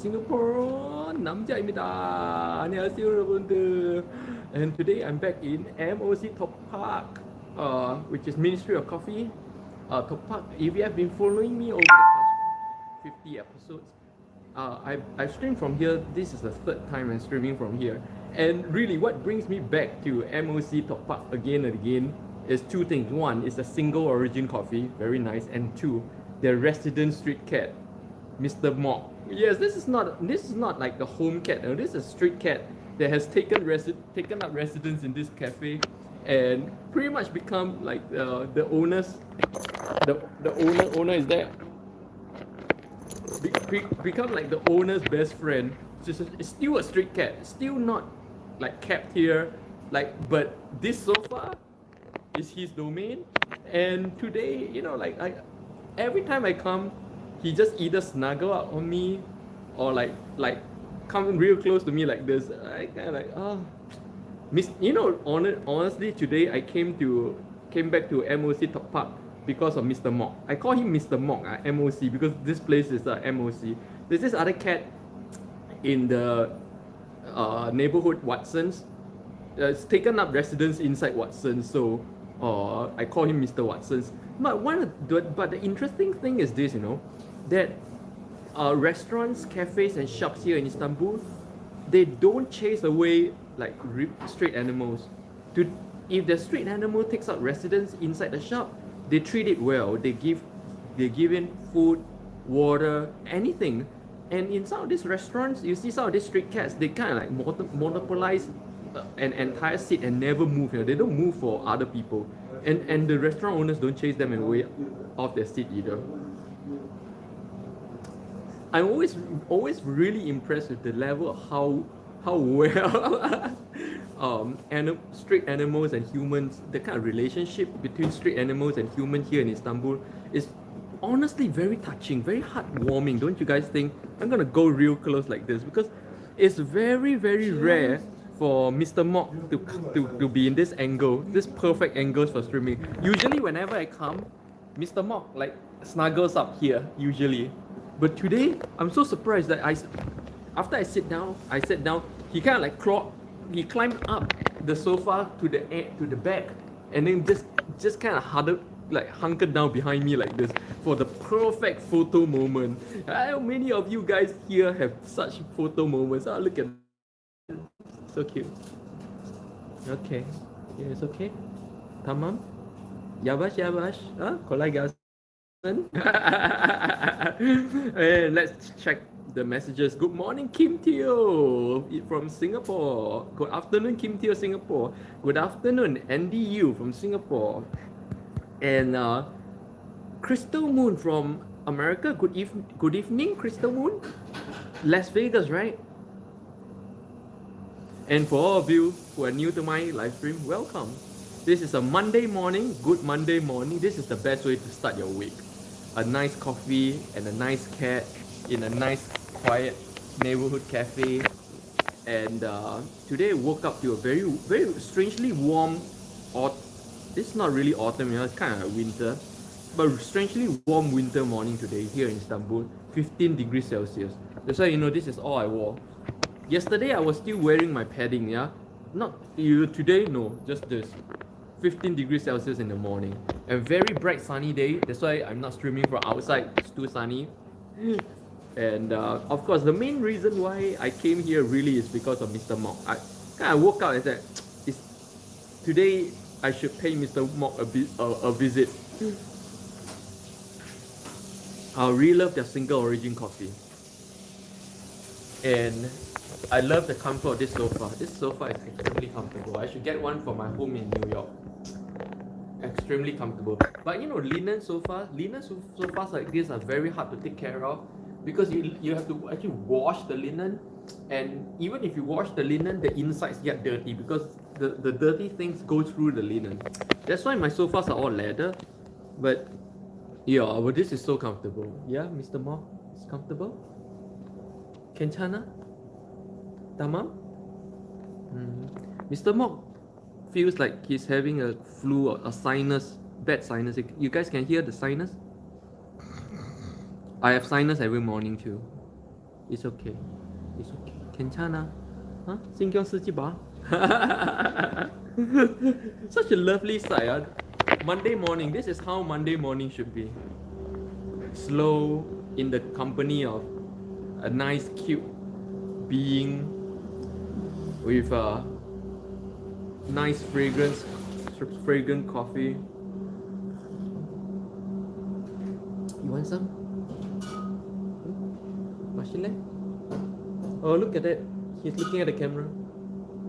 Singapore 남자입니다. 안녕하세요 여러분들. And today I'm back in MOC Top Park, which is Ministry of Coffee. Top Park. If you have been following me over the past 50 episodes, I've streamed from here. This is the third time I'm streaming from here. And really, what brings me back to MOC Top Park again and again is two things. One is a single origin coffee, very nice, and two, their resident street cat, Mr. Mock. Yes, this is not like a home cat. No, this is a street cat that has taken up residence in this cafe, and pretty much become like the owners. The owner is there. Become like the owner's best friend. It's still a street cat. Still not like kept here. But this sofa is his domain. And today, every time I come, he just either snuggle up on me or like come real close to me like this. I kind of like, honestly, today I came back to MOC Top Park because of Mr. Mock. I call him Mr. Mock, MOC, because this place is MOC. There's this other cat in the neighborhood Watson's. It's taken up residence inside Watson's, so I call him Mr. Watson's. But the interesting thing is this, that restaurants, cafes, and shops here in Istanbul, they don't chase away like street animals. If the street animal takes up residence inside the shop, they treat it well. They give in food, water, anything. And in some of these restaurants, you see some of these street cats, they kind of like monopolize an entire seat and never move. They don't move for other people. And the restaurant owners don't chase them away off their seat either. I'm always really impressed with the level of how well street animals and humans, the kind of relationship between street animals and humans here in Istanbul is honestly very touching, very heartwarming, don't you guys think? I'm gonna go real close like this because it's very, very rare for Mr. Mock to be in this angle, this perfect angles for streaming. Usually whenever I come, Mr. Mock like snuggles up here, usually. But today, I'm so surprised that after I sat down, he kind of like he climbed up the sofa to the back, and then just kind of hunkered down behind me like this for the perfect photo moment. How many of you guys here have such photo moments? Oh, look at that. So cute. Okay. Yeah, it's okay. Tamam. Yavaş. Kolay gelsin. Let's check the messages. Good morning, Kim Teo from Singapore. Good afternoon, Kim Teo, Singapore. Good afternoon, Andy Yu from Singapore. And Crystal Moon from America. Good evening, Crystal Moon. Las Vegas, right? And for all of you who are new to my live stream, welcome. This is a Monday morning, good Monday morning. This is the best way to start your week. A nice coffee and a nice cat in a nice, quiet neighborhood cafe. And today I woke up to a very, very strangely warm this is not really autumn, it's kind of winter. But strangely warm winter morning today here in Istanbul, 15 degrees Celsius. That's why, this is all I wore. Yesterday I was still wearing my padding, yeah? Not today, no, just this. 15 degrees Celsius in the morning. A very bright sunny day. That's why I'm not streaming from outside. It's too sunny. And of course, the main reason why I came here really is because of Mr. Mock. I kind of woke up and said, today I should pay Mr. Mock a visit. I really love their single origin coffee. And I love the comfort of this sofa. This sofa is extremely comfortable. I should get one for my home in New York. Extremely comfortable. But linen sofas like this are very hard to take care of because you have to actually wash the linen, and even if you wash the linen, the insides get dirty because the dirty things go through the linen. That's why my sofas are all leather. But this is so comfortable. Yeah, Mr. Mock, it's comfortable. Kenchana? Tamam? Mr. Mock feels like he's having a flu or a sinus, bad sinus. You guys can hear the sinus? I have sinus every morning too. It's okay. It's okay. 괜찮아. Huh? 신경 쓰지 마. Such a lovely sight. Monday morning. This is how Monday morning should be. Slow in the company of a nice, cute being with a nice fragrant coffee. You want some? Mashile? Oh, look at that. He's looking at the camera.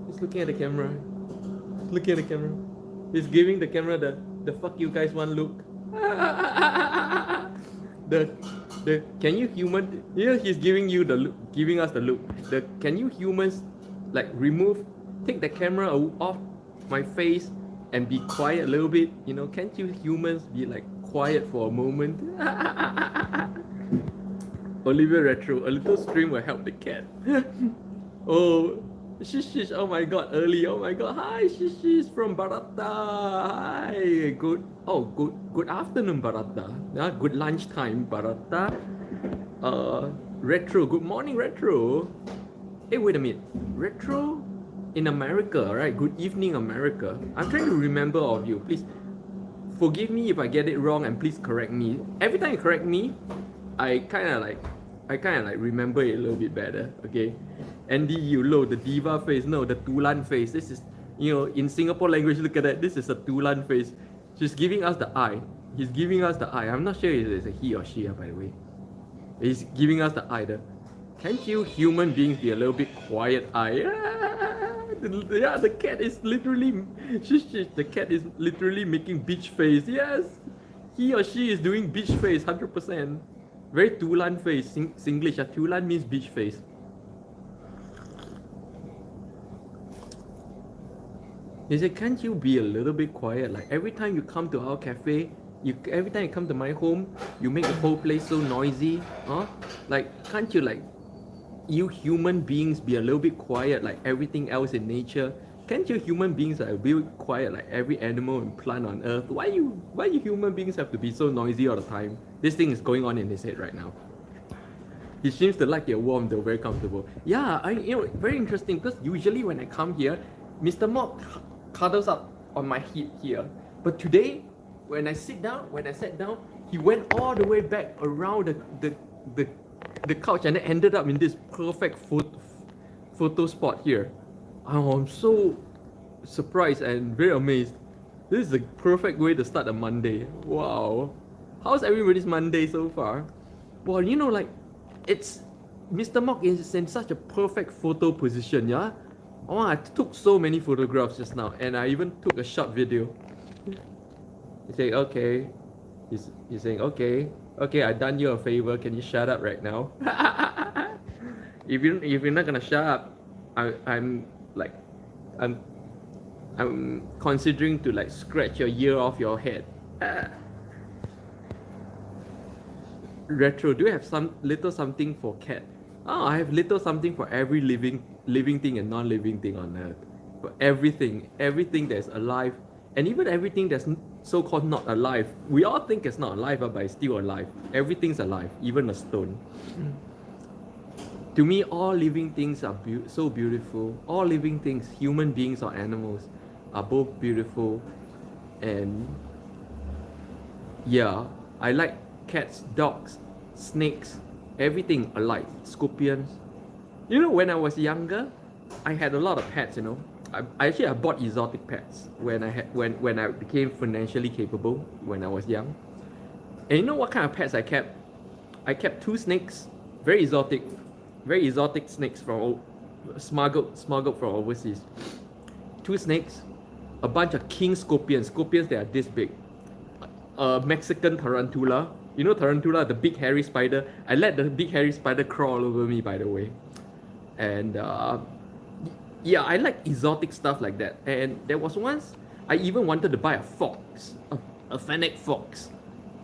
He's looking at the camera. Looking at the camera. He's giving the camera the fuck you guys want look. the can you human, he's giving you the look, giving us the look. The can you humans like take the camera off my face and be quiet a little bit? Can't you humans be like quiet for a moment? Olivia Retro, a little stream will help the cat. Oh, Shish, oh my god, early, oh my god. Hi, Shish from Barata. Hi, good afternoon, Barata. Good lunchtime, Barata. Retro, good morning, Retro. Hey, wait a minute. Retro in America, right? Good evening, America. I'm trying to remember all of you. Please forgive me if I get it wrong and please correct me. Every time you correct me, I kind of like remember it a little bit better, okay? Andy Yulo, the diva face. No, the Tulan face. This is, in Singapore language, look at that. This is a Tulan face. She's giving us the eye. He's giving us the eye. I'm not sure if it's a he or she, by the way. He's giving us the eye. Can't you human beings be a little bit quiet eye? Yeah, the cat is literally, the cat is literally making beach face. Yes, he or she is doing beach face, 100%. Very Tulan face. Singlish. Tulan means beach face. He said, can't you be a little bit quiet? Like every time you come to our cafe, every time you come to my home, you make the whole place so noisy. Huh? Like, can't you you human beings be a little bit quiet like everything else in nature? Can't you human beings be quiet like every animal and plant on earth? Why you human beings have to be so noisy all the time? This thing is going on in his head right now. He seems to like it warm though, very comfortable. Yeah, very interesting because usually when I come here, Mr. Mok cuddles up on my hip here. But today, when I sat down, he went all the way back around the couch and ended up in this perfect photo spot here. Oh, I'm so surprised and very amazed. This is the perfect way to start a Monday. Wow. How's everybody's Monday so far? Well, it's Mr. Mok is in such a perfect photo position, yeah? Oh, I took so many photographs just now, and I even took a short video. He's saying, okay. He's saying, okay, I done you a favor. Can you shut up right now? If you're not gonna shut up, I'm considering to scratch your ear off your head. Retro, do you have some little something for cat? Oh, I have little something for every living thing and non-living thing on earth. For everything that's alive, and even everything that's so-called not alive. We all think it's not alive, but it's still alive. Everything's alive, even a stone. To me, all living things are so beautiful. All living things, human beings or animals, are both beautiful. And yeah, I like cats, dogs, snakes, everything alive. Scorpions. When I was younger, I had a lot of pets. I bought exotic pets when I became financially capable when I was young. And you know what kind of pets I kept? I kept 2 snakes, very exotic snakes from smuggled from overseas. 2 snakes, a bunch of king scorpions that are this big, a Mexican tarantula. Tarantula, the big hairy spider. I let the big hairy spider crawl over me, by the way. And yeah, I like exotic stuff like that. And there was once I even wanted to buy a fox, a fennec fox,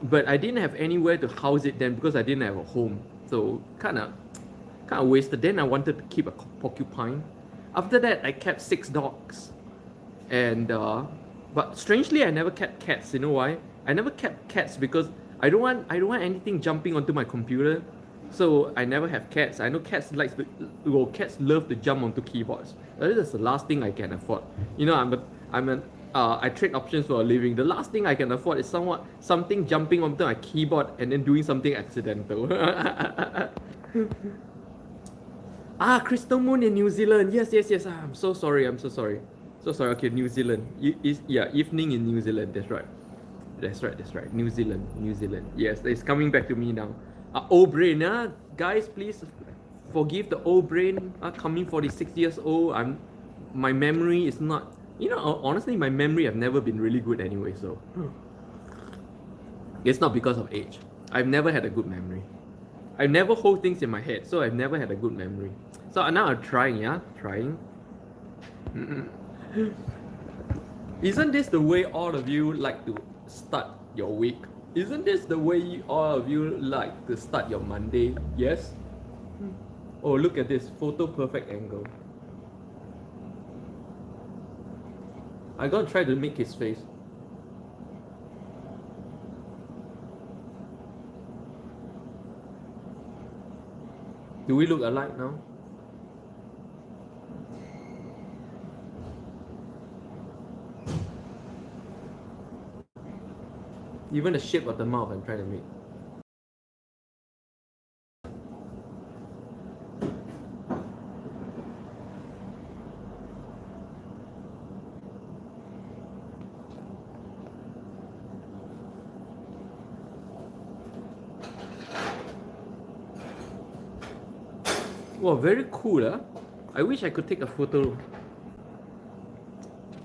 but I didn't have anywhere to house it then because I didn't have a home. So kind of wasted. Then I wanted to keep a porcupine. After that, I kept 6 dogs, and but strangely, I never kept cats. You know why? I never kept cats because I don't want anything jumping onto my computer. So I never have cats. I know cats cats love to jump onto keyboards. That is the last thing I can afford. You know, I trade options for a living. The last thing I can afford is something jumping onto my keyboard and then doing something accidental. Crystal Moon in New Zealand. Yes, yes, yes. I'm so sorry. I'm so sorry. So sorry. Okay, New Zealand. Evening in New Zealand. That's right. That's right. That's right. New Zealand. New Zealand. Yes, it's coming back to me now. Old brain. Guys, please forgive the old brain. Coming 46 years old. My memory is not. You know, honestly, my memory have never been really good anyway. So it's not because of age. I've never had a good memory. I never hold things in my head, so I've never had a good memory. So now I'm trying, trying. Isn't this the way all of you like to start your week? Isn't this the way all of you like to start your Monday? Yes? Oh, look at this photo perfect angle. I'm gonna try to make his face. Do we look alike now? Even the shape of the mouth I'm trying to make. Wow, very cool, huh? I wish I could take a photo.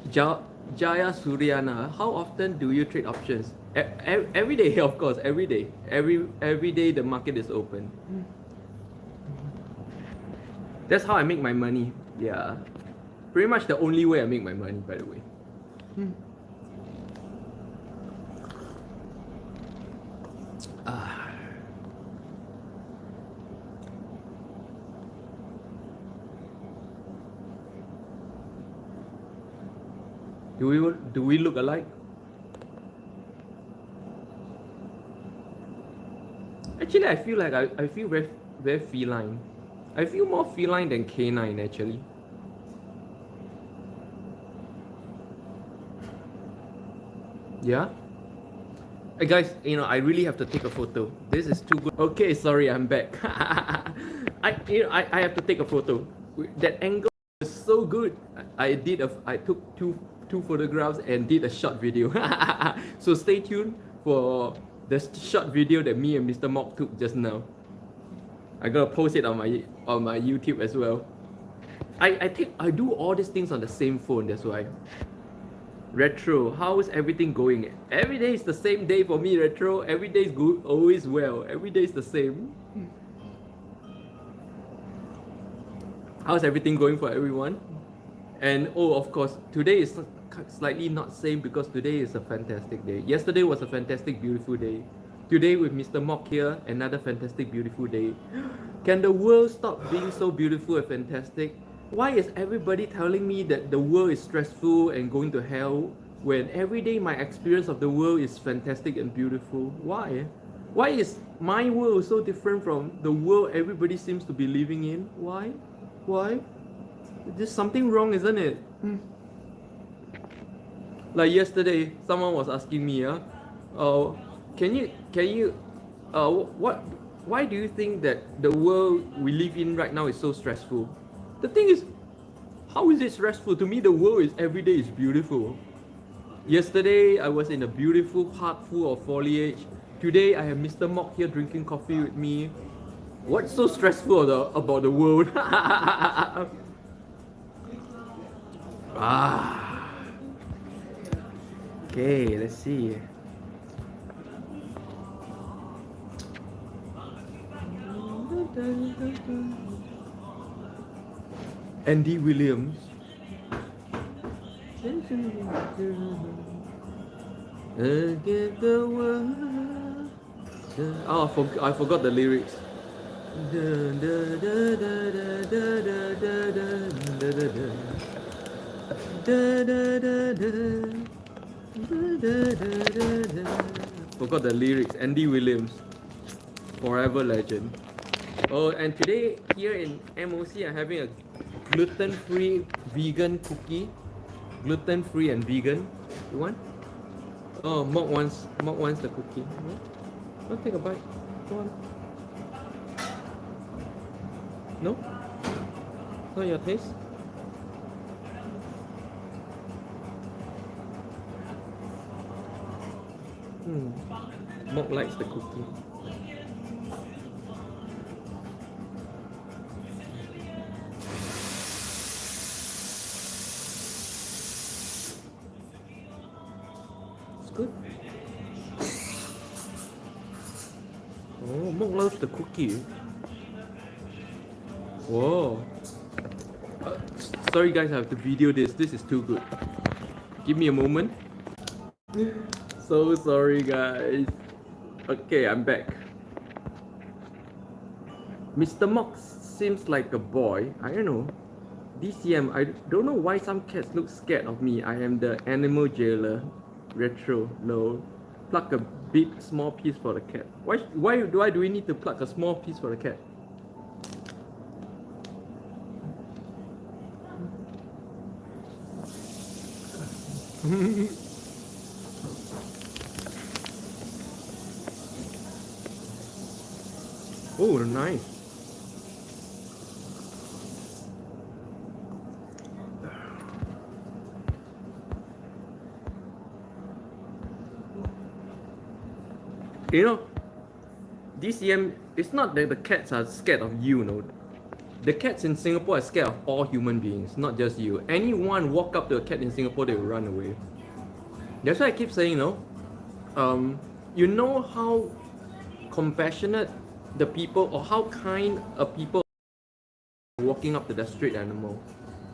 Jaya Suryana, how often do you trade options? Every day, of course, every day. Every day the market is open. That's how I make my money. Yeah. Pretty much the only way I make my money, by the way. Do we look alike? Actually, I feel like I feel very, very feline. I feel more feline than canine, actually. Yeah? Hey guys, you know, I really have to take a photo. This is too good. Okay, sorry, I'm back. I have to take a photo. That angle is so good. I took two photographs and did a short video. So stay tuned for the short video that me and Mr. Mock took just now. I'm gonna post it on my YouTube as well. I do all these things on the same phone, that's why. Retro, how is everything going? Every day is the same day for me, Retro. Every day is good, always well. Every day is the same. How's everything going for everyone? And oh, of course, today is slightly not same because today is a fantastic day. Yesterday was a fantastic, beautiful day. Today with Mr. Mock here, another fantastic, beautiful day. Can the world stop being so beautiful and fantastic? Why is everybody telling me that the world is stressful and going to hell when every day my experience of the world is fantastic and beautiful? Why? Why is my world so different from the world everybody seems to be living in? Why? Why? There's something wrong, isn't it? Like yesterday, someone was asking me, why do you think that the world we live in right now is so stressful? The thing is, how is it stressful? To me, the world is every day is beautiful. Yesterday, I was in a beautiful park full of foliage. Today, I have Mr. Mock here drinking coffee with me. What's so stressful about the world? Okay, let's see. Andy Williams. Against the world. Oh, I forgot the lyrics. Forgot the lyrics. Andy Williams, forever legend. Oh, and today here in MOC, I'm having a gluten-free vegan cookie. Gluten-free and vegan. You want? Oh, Mok wants the cookie. No, take a bite. Go on. No? Not your taste? Mok likes the cookie. It's good. Oh, Mok loves the cookie. Whoa. Sorry guys, I have to video this. This is too good. Give me a moment. So sorry guys. Okay, I'm back. Mr. Mok seems like a boy. I don't know. DCM, I don't know why some cats look scared of me. I am the animal jailer. Retro, no. Pluck a big small piece for the cat. Why do we need to pluck a small piece for the cat? Oh, nice. You know, DCM, it's not that the cats are scared of you, no. The cats in Singapore are scared of all human beings, not just you. Anyone walk up to a cat in Singapore, they will run away. That's why I keep saying, you know how compassionate the people or how kind a people walking up to the street animal.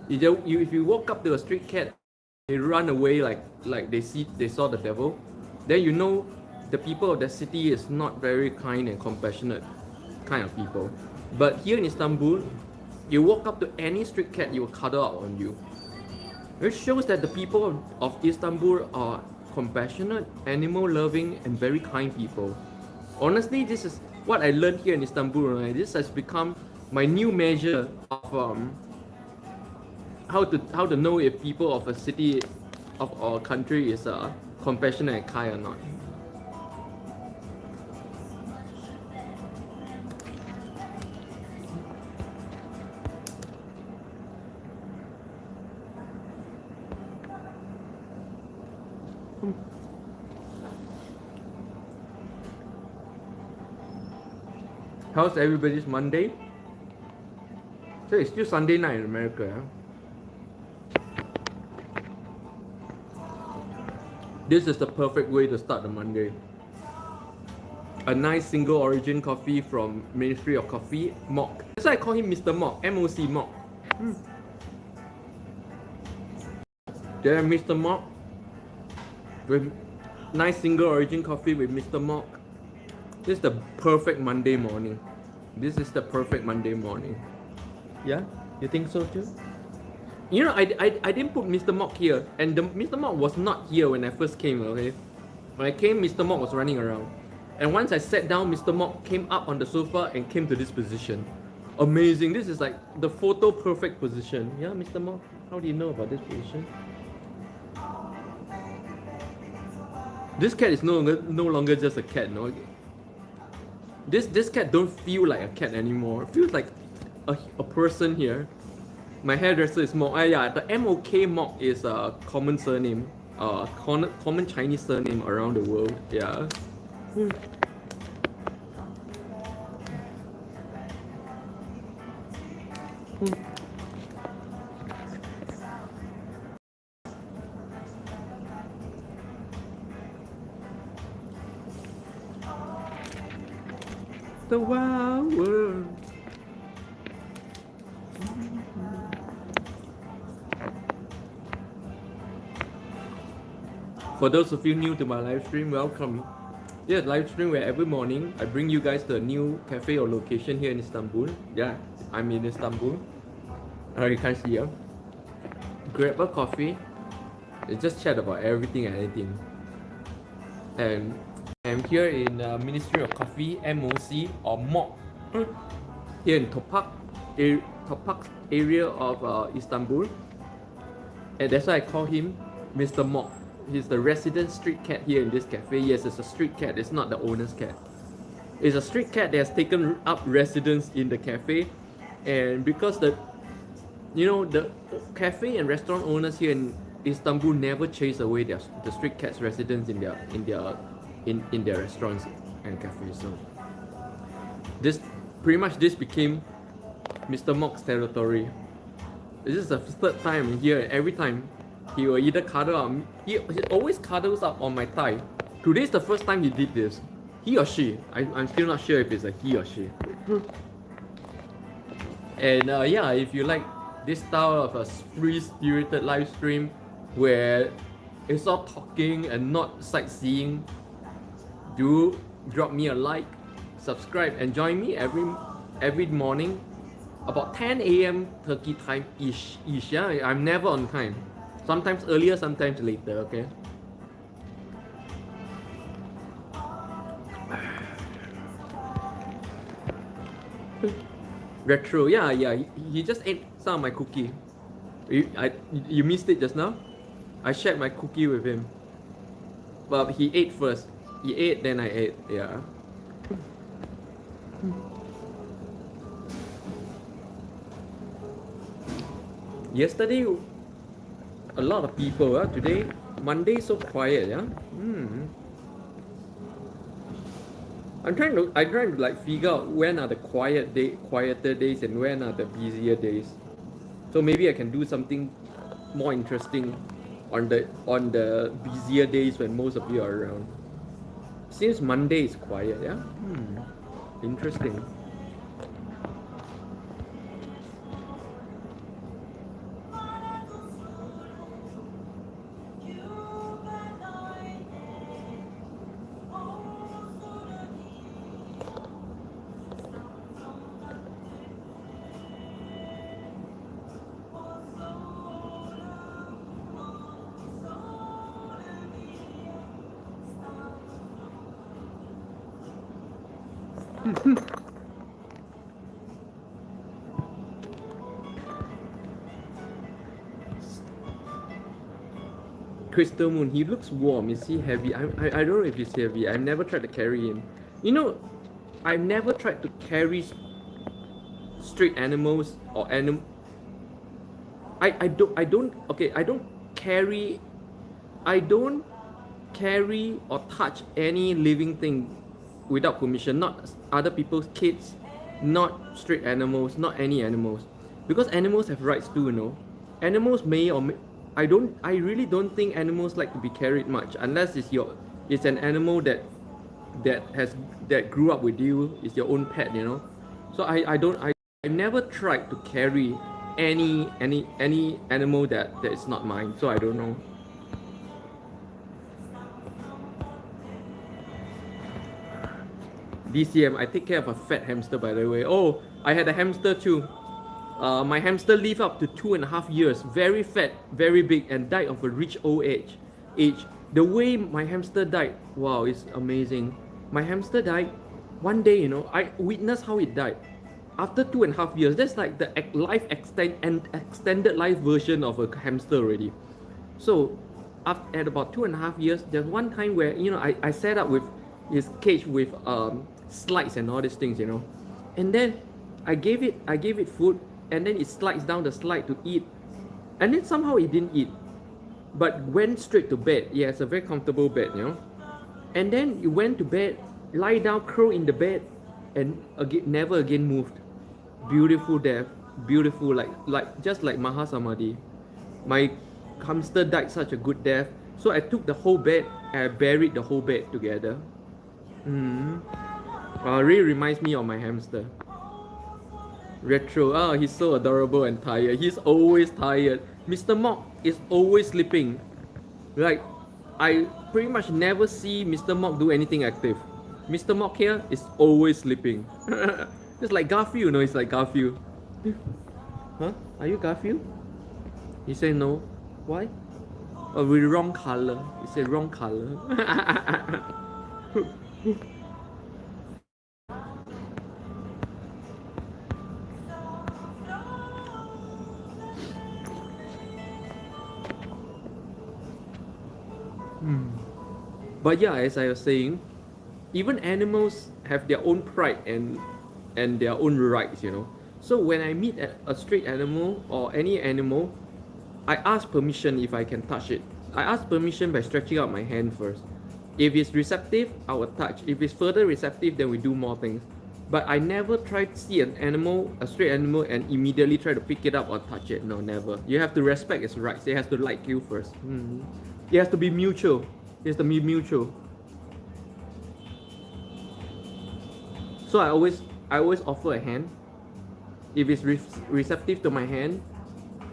If you walk up to a street cat, they run away like they saw the devil, then you know the people of the city is not very kind and compassionate kind of people. But here in Istanbul, you walk up to any street cat, you will cuddle out on you. It shows that the people of Istanbul are compassionate, animal-loving, and very kind people. Honestly, this is what I learned here in Istanbul. Right? This has become my new measure of how to know if people of a city of our country is compassionate and kind or not. How's everybody's Monday? So it's still Sunday night in America. This is the perfect way to start the Monday. A nice single origin coffee from Ministry of Coffee, Mok. That's why I call him Mr. Mok, M-O-C, Mok. There, Mr. Mok. With nice single origin coffee with Mr. Mok. This is the perfect Monday morning. This is the perfect Monday morning. Yeah? You think so too? You know, I didn't put Mr. Mok here, and Mr. Mok was not here when I first came, okay? When I came, Mr. Mok was running around. And once I sat down, Mr. Mok came up on the sofa and came to this position. Amazing. This is like the photo perfect position. Yeah, Mr. Mok? How do you know about this position? This cat is no longer just a cat, no? This cat don't feel like a cat anymore. It feels like a person here. My hairdresser is Mok. Yeah, the M-O-K Mok is a common surname, common Chinese surname around the world. Yeah. The wild world. For those of you new to my live stream, welcome. Yeah, live stream where every morning I bring you guys to a new cafe or location here in Istanbul. Yeah, I'm in Istanbul. You can't see here. Grab a coffee and just chat about everything and anything. And I'm here in Ministry of Coffee, MOC or Mok. here in Topak area of Istanbul, and that's why I call him Mr. Mok. He's the resident street cat here in this cafe. Yes, it's a street cat. It's not the owner's cat. It's a street cat that has taken up residence in the cafe, and because the cafe and restaurant owners here in Istanbul never chase away the street cats residents in their restaurants and cafes. So this became Mr. Mok's territory. This is the third time here. Every time he will either cuddle up. He always cuddles up on my thigh. Today's the first time he did this. He or she. I'm still not sure if it's a he or she. And yeah, if you like this style of a free-spirited live stream where it's all talking and not sightseeing, do drop me a like, subscribe, and join me every morning about 10 a.m. Turkey time ish. Yeah, I'm never on time. Sometimes earlier, sometimes later. Okay. Retro, yeah. He just ate some of my cookie. You missed it just now? I shared my cookie with him. But he ate first. He ate, then I ate, yeah. Yesterday, a lot of people. Today, Monday so quiet, yeah. I'm trying to like figure out when are the quieter days and when are the busier days. So maybe I can do something more interesting on the busier days when most of you are around. Since Monday is quiet, yeah. Interesting. Crystal Moon, he looks warm. Is he heavy? I don't know if he's heavy. I've never tried to carry him. I've never tried to carry street animals or I don't carry or touch any living thing without permission. Not other people's kids, not street animals, not any animals. Because animals have rights too, Animals may or may, I really don't think animals like to be carried much unless it's an animal that grew up with you, it's your own pet, So I never tried to carry any animal that is not mine, so I don't know. DCM, I take care of a fat hamster, by the way. Oh, I had a hamster too. My hamster lived up to 2.5 years, very fat, very big, and died of a rich old age. The way my hamster died, wow, it's amazing. My hamster died one day, I witnessed how it died. After 2.5 years, that's like the extended life version of a hamster already. So, at about 2.5 years, there's one time where I set up with his cage with slides and all these things, and then I gave it food, and then it slides down the slide to eat, and then somehow it didn't eat, but went straight to bed. Yeah, it's a very comfortable bed, and then it went to bed, lie down, curl in the bed, and again never again moved. Beautiful death, beautiful, like just like Mahasamadhi. My hamster died such a good death, so I took the whole bed and I buried the whole bed together. Really reminds me of my hamster. Retro, he's so adorable and tired. He's always tired. Mr. Mok is always sleeping. Like, I pretty much never see Mr. Mok do anything active. Mr. Mok here is always sleeping. It's like Garfield, it's like Garfield. Huh? Are you Garfield? He said no. Why? Oh, we're wrong color. He said wrong color. But yeah, as I was saying, even animals have their own pride and their own rights, you know. So when I meet a street animal or any animal, I ask permission if I can touch it. I ask permission by stretching out my hand first. If it's receptive, I will touch. If it's further receptive, then we do more things. But I never try to see an animal, a stray animal, and immediately try to pick it up or touch it. No, never. You have to respect its rights. It has to like you first. It has to be mutual. It has to be mutual. So I always offer a hand. If it's receptive to my hand,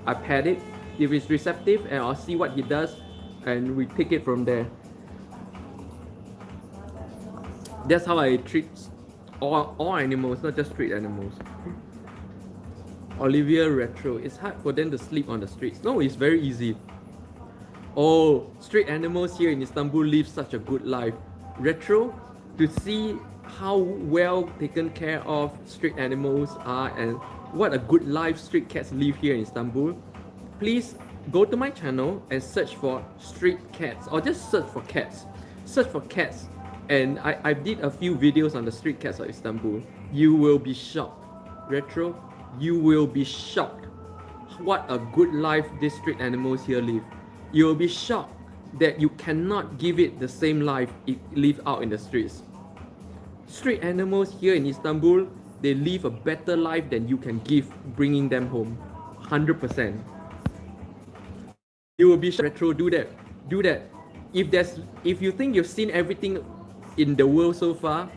I pat it. If it's receptive, and I'll see what he does, and we take it from there. That's how I treat all animals, not just street animals. Olivia Retro, it's hard for them to sleep on the streets. No, it's very easy. Oh, street animals here in Istanbul live such a good life. Retro, to see how well taken care of street animals are and what a good life street cats live here in Istanbul, please go to my channel and search for street cats, or just search for cats. Search for cats, and I did a few videos on the street cats of Istanbul. You will be shocked. Retro, you will be shocked what a good life these street animals here live. You will be shocked that you cannot give it the same life it live out in the streets. Street animals here in Istanbul, they live a better life than you can give bringing them home. 100%. You will be shocked. Retro, do that. Do that. If you think you've seen everything in the world so far,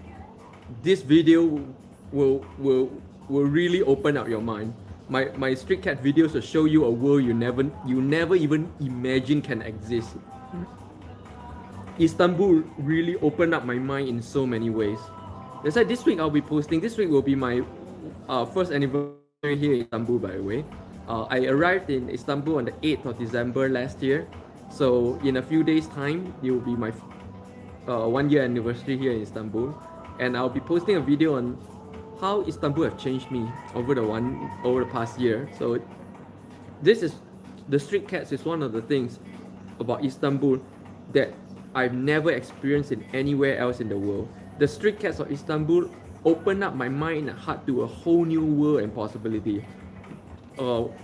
this video will really open up your mind. My street cat videos will show you a world you never even imagine can exist. Istanbul really opened up my mind in so many ways. That's why this week I'll be posting. This week will be my first anniversary here in Istanbul, by the way. I arrived in Istanbul on the 8th of December last year. So in a few days time, it will be my 1 year anniversary here in Istanbul. And I'll be posting a video on how Istanbul have changed me over the past year. So this is, the street cats is one of the things about Istanbul that I've never experienced in anywhere else in the world. The street cats of Istanbul opened up my mind and heart to a whole new world and possibility.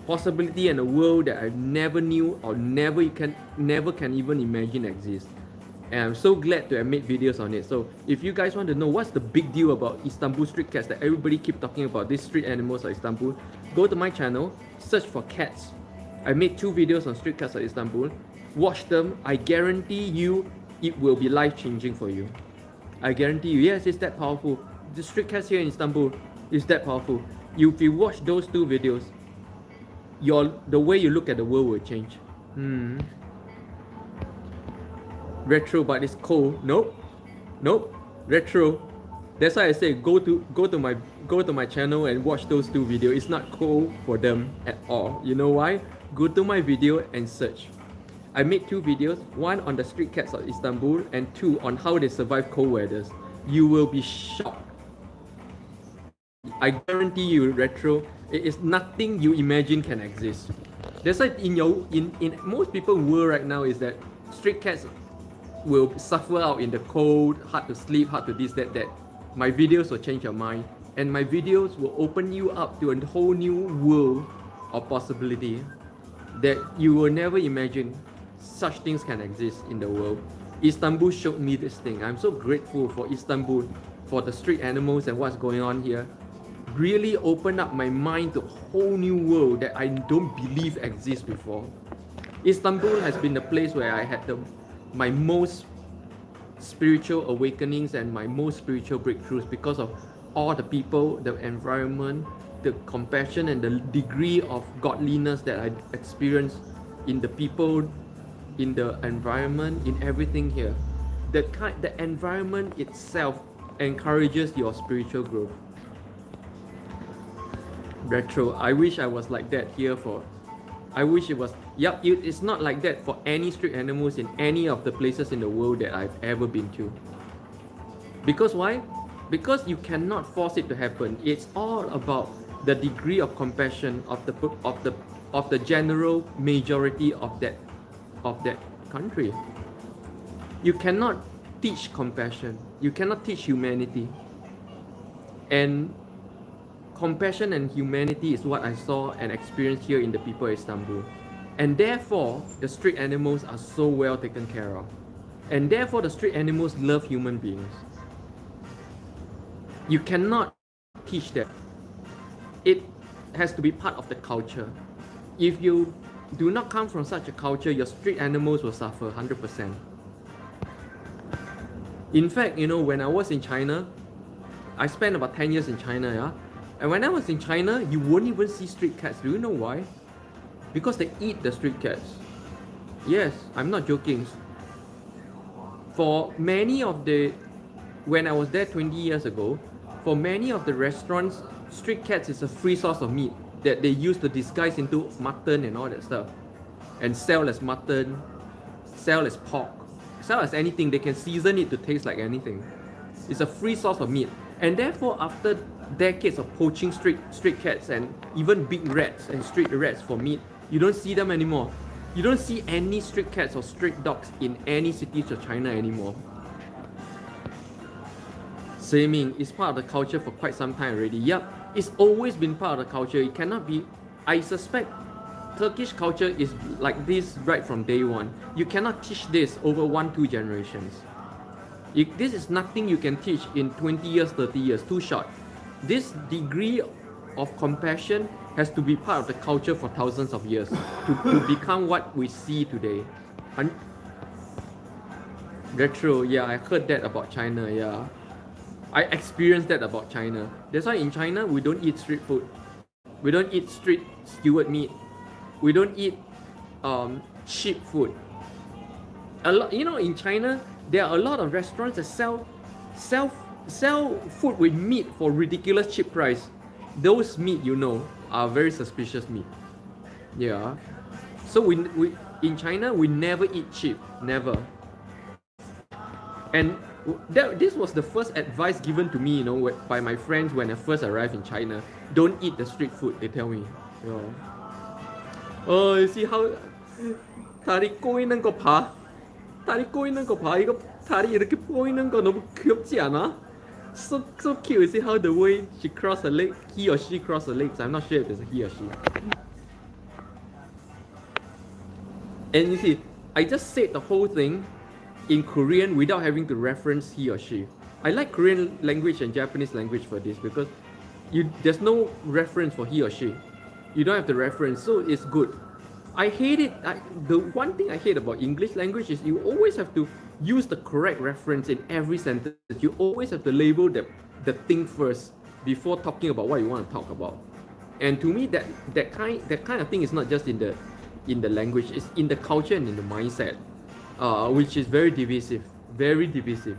Possibility and a world that I never knew or never can even imagine exists. And I'm so glad to have made videos on it. So if you guys want to know what's the big deal about Istanbul street cats that everybody keep talking about, these street animals of Istanbul, go to my channel, search for cats. I made 2 videos on street cats of Istanbul. Watch them. I guarantee you it will be life-changing for you. I guarantee you. Yes, it's that powerful. The street cats here in Istanbul is that powerful. If you watch those 2 videos, the way you look at the world will change. Retro, but it's cold. Nope. Retro. That's why I say go to my channel and watch those 2 videos. It's not cold for them at all. You know why? Go to my video and search. I made 2 videos, one on the street cats of Istanbul and 2 on how they survive cold weathers. You will be shocked. I guarantee you, Retro, it is nothing you imagine can exist. That's why in most people's world right now is that street cats will suffer out in the cold, hard to sleep, hard to this, that. My videos will change your mind, and my videos will open you up to a whole new world of possibility that you will never imagine such things can exist in the world. Istanbul showed me this thing. I'm so grateful for Istanbul, for the street animals and what's going on here. Really opened up my mind to a whole new world that I don't believe exists before. Istanbul has been the place where I had my most spiritual awakenings and my most spiritual breakthroughs because of all the people, the environment, the compassion and the degree of godliness that I experienced in the people, in the environment, in everything here. The environment itself encourages your spiritual growth. Retro, I wish I was like that here I wish it was. Yep, it's not like that for any street animals in any of the places in the world that I've ever been to. Because why? Because you cannot force it to happen. It's all about the degree of compassion of the general majority of that country. You cannot teach compassion. You cannot teach humanity. And compassion and humanity is what I saw and experienced here in the people of Istanbul. And therefore, the street animals are so well taken care of. And therefore, the street animals love human beings. You cannot teach that. It has to be part of the culture. If you do not come from such a culture, your street animals will suffer 100%. In fact, when I was in China, I spent about 10 years in China, yeah? And when I was in China, you won't even see street cats. Do you know why? Because they eat the street cats. Yes, I'm not joking. For many of the, when I was there 20 years ago, for many of the restaurants, street cats is a free source of meat that they use to disguise into mutton and all that stuff. And sell as mutton, sell as pork, sell as anything. They can season it to taste like anything. It's a free source of meat. And therefore, after decades of poaching street cats and even big rats and street rats for meat, you don't see them anymore. You don't see any street cats or street dogs in any cities of China anymore. Shaming is part of the culture for quite some time already. Yep, it's always been part of the culture. It cannot be. I suspect Turkish culture is like this right from day one. You cannot teach this over 1-2 generations. This is nothing you can teach in 20 years, 30 years, too short. This degree of compassion has to be part of the culture for thousands of years to become what we see today. Retro, yeah, I heard that about China, yeah. I experienced that about China. That's why in China, we don't eat street food. We don't eat street skewered meat. We don't eat cheap food. A lot, in China, there are a lot of restaurants that sell food with meat for ridiculous cheap price. Those meat, are very suspicious meat. Yeah. So we in China, we never eat cheap, never. And this was the first advice given to me, by my friends when I first arrived in China. Don't eat the street food, they tell me. Oh, you see how 다리 꼬이는 거 봐. 다리 꼬이는 거 봐. 이거 다리 이렇게 꼬이는 거 너무 귀엽지 않아? So cute. You see how the way she crossed her leg, he or she crossed her legs. I'm not sure if it's a he or she. And you see, I just said the whole thing in Korean without having to reference he or she. I like Korean language and Japanese language for this because there's no reference for he or she. You don't have to reference, so it's good. I hate it. The one thing I hate about English language is you always have to use the correct reference in every sentence. You always have to label the thing first before talking about what you want to talk about. And to me, that kind of thing is not just in the language. It's in the culture and in the mindset, which is very divisive. Very divisive.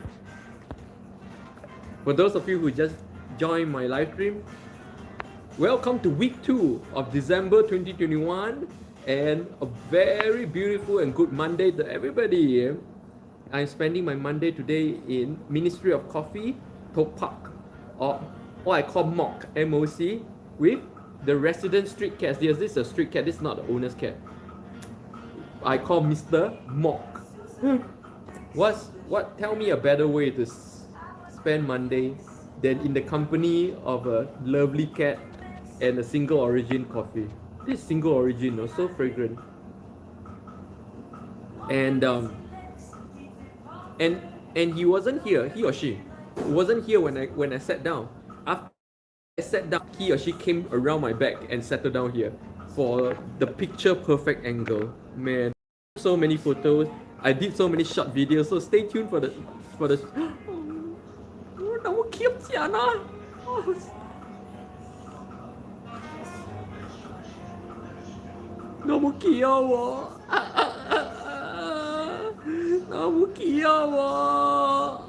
For those of you who just joined my live stream, welcome to week 2 of December 2021 and a very beautiful and good Monday to everybody. I'm spending my Monday today in Ministry of Coffee, Topak, or I call MOC, M-O-C, with the resident street cats. Yes, this is a street cat, this is not the owner's cat. I call Mr. MOC. Tell me a better way to spend Monday than in the company of a lovely cat and a single origin coffee. This single origin, so fragrant. And he wasn't here, he or she wasn't here when I sat down. After I sat down, he or she came around my back and settled down here for the picture perfect angle. Man, so many photos. I did so many short videos, so stay tuned for the 너무 귀엽지 않아? 너무 귀여워. 너무 귀여워.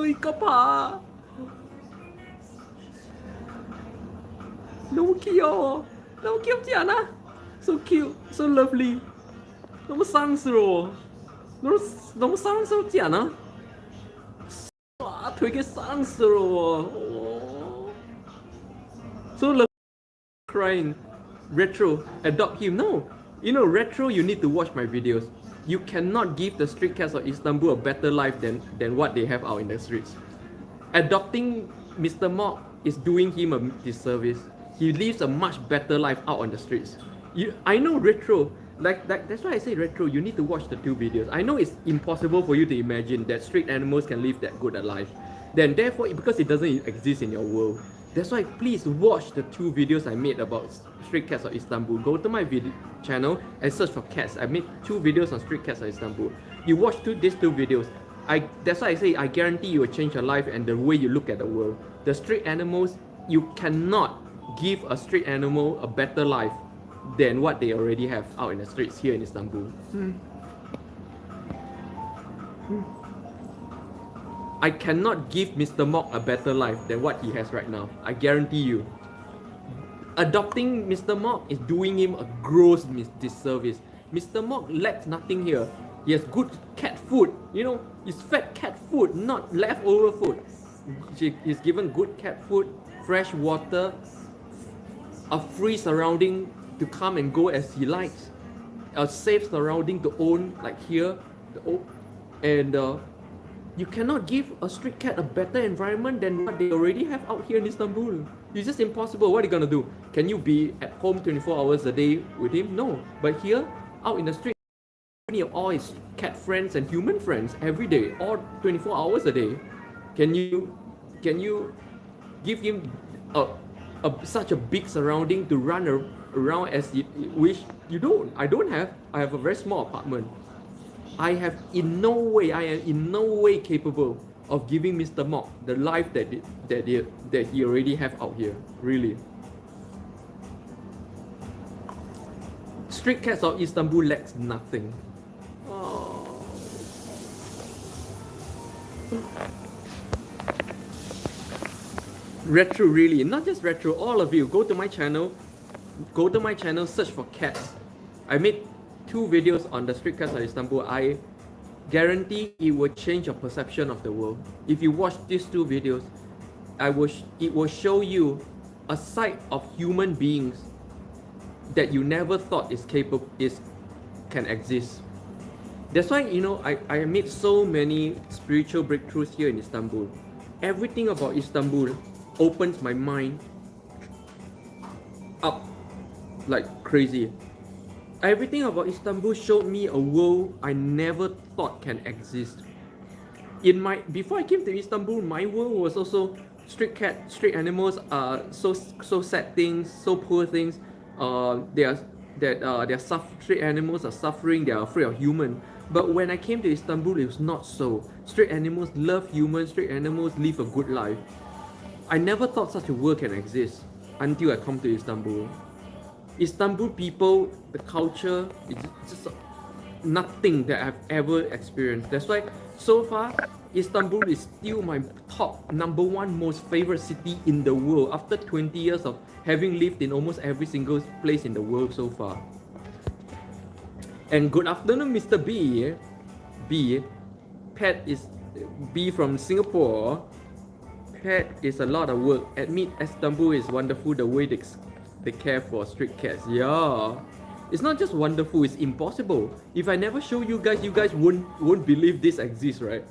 이거 봐. 너무 귀여워. 너무 귀엽지 않아? So cute, so lovely. 너무 사랑스러워. 너무 사랑스럽지 않아? 와, 되게 사랑스러워. So lovely. Crying. Retro, adopt him. No, retro, you need to watch my videos. You cannot give the street cats of Istanbul a better life than what they have out in the streets. Adopting Mr. Mok is doing him a disservice. He lives a much better life out on the streets. I know retro, like that's why I say retro. You need to watch the two videos. I know it's impossible for you to imagine that street animals can live that good a life. Then therefore, because it doesn't exist in your world, that's why please watch the two videos I made about street cats of Istanbul. Go to my video channel and search for cats. I made two videos on street cats of Istanbul. You watch these two videos. That's why I say I guarantee you will change your life and the way you look at the world. The street animals, you cannot give a street animal a better life than what they already have out in the streets here in Istanbul. I cannot give Mr. Mok a better life than what he has right now. I guarantee you. Adopting Mr. Mok is doing him a gross disservice. Mr. Mok lacks nothing here. He has good cat food. You know, he's fed cat food, not leftover food. He's given good cat food, fresh water, a free surrounding to come and go as he likes, a safe surrounding to own, like here, and you cannot give a street cat a better environment than what they already have out here in Istanbul. It's just impossible. What are you gonna do? Can you be at home 24 hours a day with him? No. But here, out in the street, all his cat friends and human friends every day, or 24 hours a day. Can you give him such a big surrounding to run around as you wish? You don't. I don't have. I have a very small apartment. I am in no way capable of giving Mr. Mok the life that he already have out here. Really. Street cats of Istanbul lacks nothing. Oh. Retro, really, not just retro, all of you, go to my channel, search for cats. I made two videos on the street cats of Istanbul. I guarantee it will change your perception of the world. If you watch these two videos, it will show you a side of human beings that you never thought can exist. That's why, you know, I made so many spiritual breakthroughs here in Istanbul. Everything about Istanbul opens my mind up like crazy. Everything about Istanbul showed me a world I never thought can exist. Before I came to Istanbul, my world was also street animals are so sad things, so poor things. Street animals are suffering, they are afraid of human. But when I came to Istanbul, it was not so. Street animals love humans, street animals live a good life. I never thought such a world can exist until I come to Istanbul. Istanbul people, the culture, it's just nothing that I've ever experienced. That's why so far, Istanbul is still my top #1 most favorite city in the world after 20 years of having lived in almost every single place in the world so far. And good afternoon, Mr. B. Pet is B from Singapore. Pet is a lot of work. Admit Istanbul is wonderful the way they care for street cats. Yeah. It's not just wonderful, it's impossible. If I never show you guys won't believe this exists, right?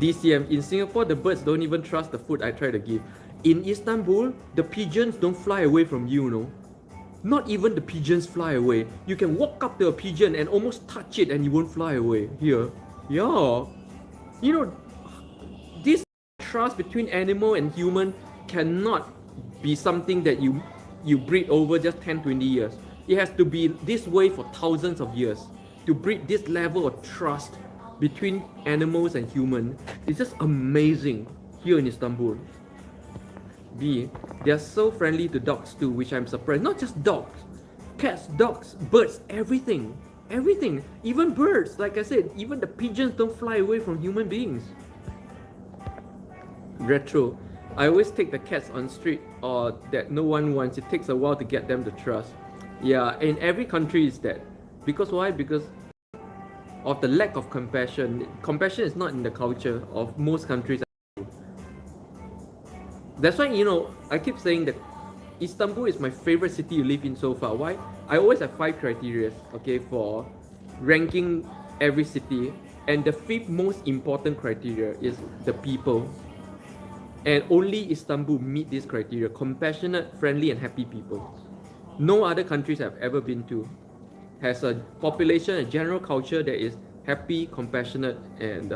DCM, in Singapore, the birds don't even trust the food I try to give. In Istanbul, the pigeons don't fly away from you, no? Not even the pigeons fly away. You can walk up to a pigeon and almost touch it and you won't fly away. Here. Yeah. You know, this trust between animal and human cannot be something that you breed over just 10-20 years. It has to be this way for thousands of years to breed this level of trust between animals and human. It's just amazing here in Istanbul. B, they are so friendly to dogs too, which I'm surprised. Not just dogs, cats, dogs, birds, everything. Everything, even birds, like I said, even the pigeons don't fly away from human beings. Retro, I always take the cats on street or that no one wants. It takes a while to get them to trust. Yeah, in every country is that. Because why? Because of the lack of compassion. Compassion is not in the culture of most countries. That's why, you know, I keep saying that Istanbul is my favorite city to live in so far. Why? I always have 5 criteria, okay, for ranking every city. And the 5th most important criteria is the people. And only Istanbul meet this criteria: compassionate, friendly, and happy people. No other countries I've ever been to has a population, a general culture that is happy, compassionate, and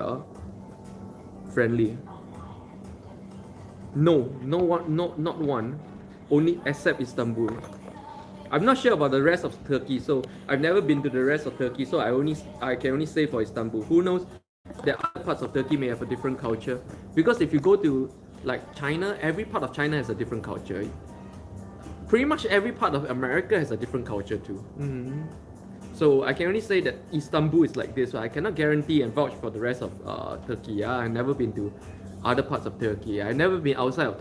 friendly. No, not one. Only except Istanbul. I'm not sure about the rest of Turkey, so I've never been to the rest of Turkey, so I can only say for Istanbul. Who knows that other parts of Turkey may have a different culture? Because if you go to like China, every part of China has a different culture. Pretty much every part of America has a different culture too. So I can only say that Istanbul is like this. So I cannot guarantee and vouch for the rest of Turkey. Yeah, I've never been to other parts of Turkey. I've never been outside of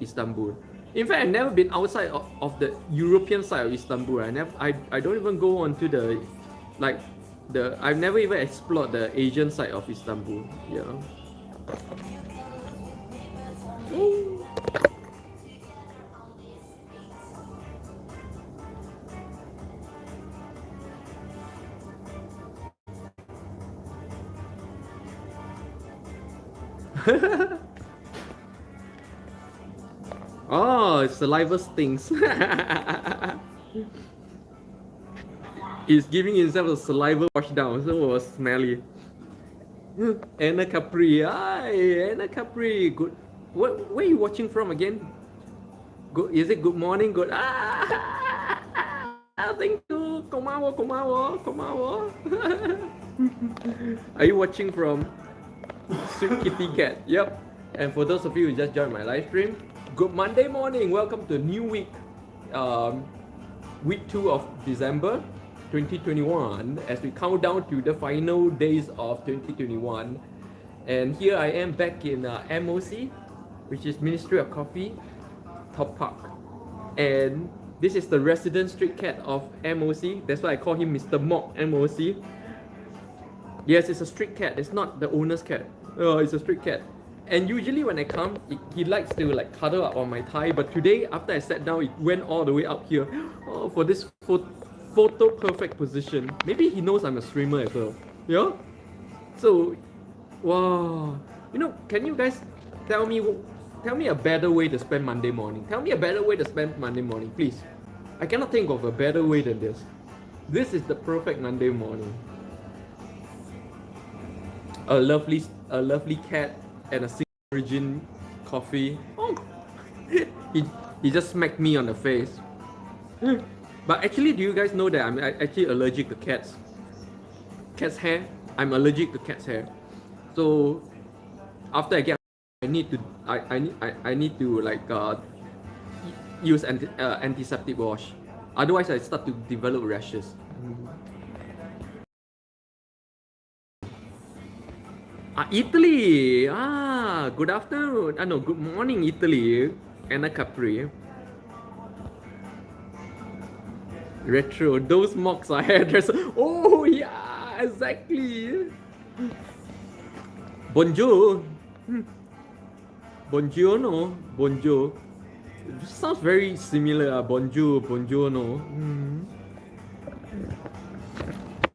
Istanbul. In fact, I've never been outside of the European side of Istanbul. I don't even go onto the I've never even explored the Asian side of Istanbul. Yeah. Oh, saliva stings. He's giving himself a saliva wash down, so it was smelly. Anna Capri, hi, Anna Capri. Good. Where are you watching from again? Good. Is it good morning? Good. Thank you. Komawo. Are you watching from Sweet Kitty Cat? Yep. And for those of you who just joined my live stream, good Monday morning. Welcome to a new week. Week 2 of December 2021, as we count down to the final days of 2021. And here I am back in MOC, which is Ministry of Coffee, Top Park. And this is the resident street cat of MOC. That's why I call him Mr. Mock MOC. Yes, it's a street cat. It's not the owner's cat. Oh, it's a street cat. And usually when I come, he likes to like cuddle up on my thigh. But today, after I sat down, it went all the way up here. Oh, for this photo perfect position. Maybe he knows I'm a streamer as well. Yeah? So, wow. You know, can you guys tell me a better way to spend Monday morning? Tell me a better way to spend Monday morning, please. I cannot think of a better way than this. This is the perfect Monday morning. A lovely cat and a single origin coffee. Oh, he just smacked me on the face. But actually, do you guys know that I'm actually allergic to cat's hair? I'm allergic to cat's hair. So after I get, I need to like use antiseptic wash. Otherwise, I start to develop rashes. Italy. Good afternoon. No, good morning, Italy. Anna Capri. Retro. Those mocks are hairdresser. Oh yeah, exactly. Bonjour. Buongiorno. Bonjour. It sounds very similar. Bonjour. Buongiorno.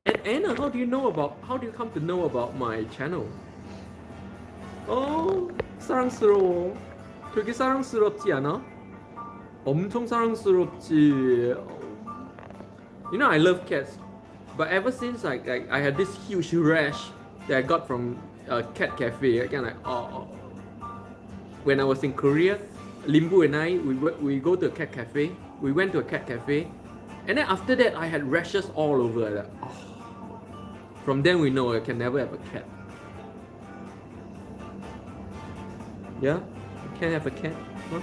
And Anna, how do you come to know about my channel? 사랑스러워. 되게 사랑스럽지 않아? 엄청 사랑스럽지. You know, I love cats, but ever since I had this huge rash that I got from a cat cafe, again, when I was in Korea, Limpeh and I, we go to a cat cafe. We went to a cat cafe, and then after that, I had rashes all over. From then, we know I can never have a cat. Yeah? You can't have a cat? Huh?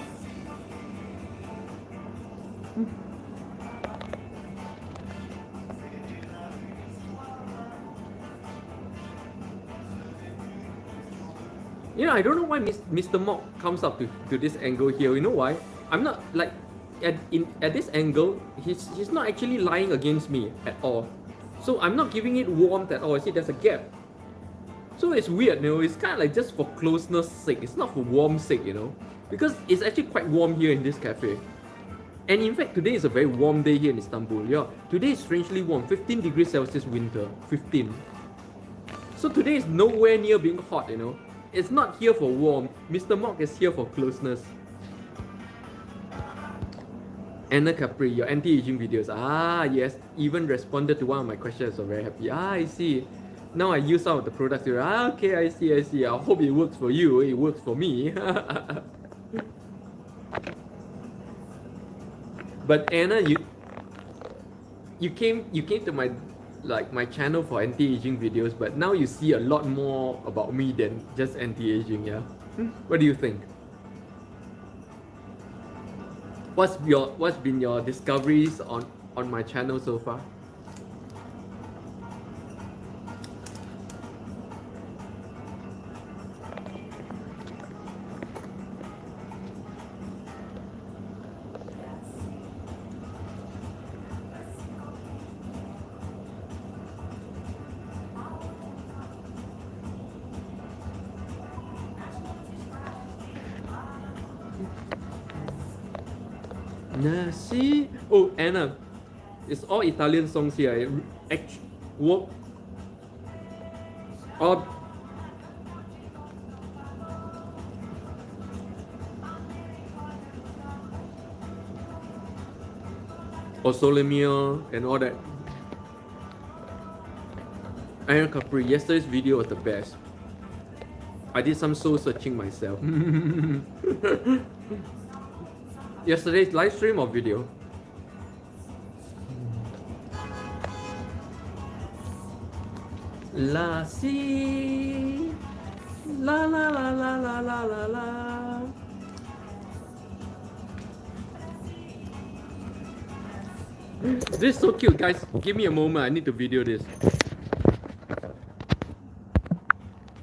You know, I don't know why Mr. Mock comes up to this angle here. You know why? I'm not like at this angle. He's not actually lying against me at all. So I'm not giving it warmth at all. See, there's a gap. So it's weird, you know. It's kind of like just for closeness sake. It's not for warmth sake, you know. Because it's actually quite warm here in this cafe. And in fact, today is a very warm day here in Istanbul. Yeah, today is strangely warm, 15 degrees Celsius winter, 15. So today is nowhere near being hot, you know. It's not here for warm. Mr. Mock is here for closeness. Anna Capri, your anti-aging videos. Ah, yes, even responded to one of my questions, so very happy. Ah, I see. Now I use some of the products. Ah, okay, I see. I hope it works for you. It works for me. But Anna, you came to my my channel for anti-aging videos, but now you see a lot more about me than just anti-aging. Yeah, what do you think? What's been your discoveries on my channel so far? Nah, see? Oh, Anna, it's all Italian songs here. All Solemia and all that. Iron Capri, yesterday's video was the best. I did some soul searching myself. Yesterday's live stream or video? La si la la la la la la la la. This is so cute, guys. Give me a moment. I need to video this.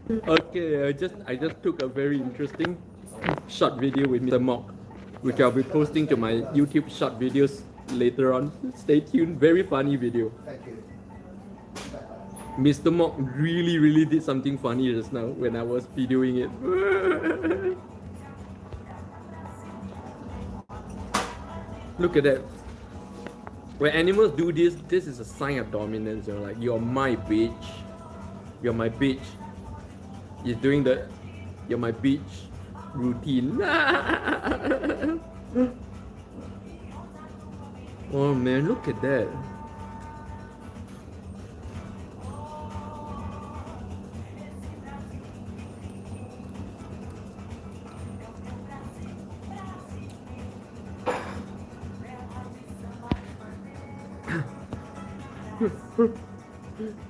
Okay, I just took a very interesting short video with Mr. Mock, which I'll be posting to my YouTube short videos later on. Stay tuned. Very funny video. Mr. Mock really did something funny just now when I was videoing it. Look at that. When animals do this, this is a sign of dominance. You're like, you're my bitch. You're my bitch. You're doing the, you're my bitch routine. Oh man, look at that.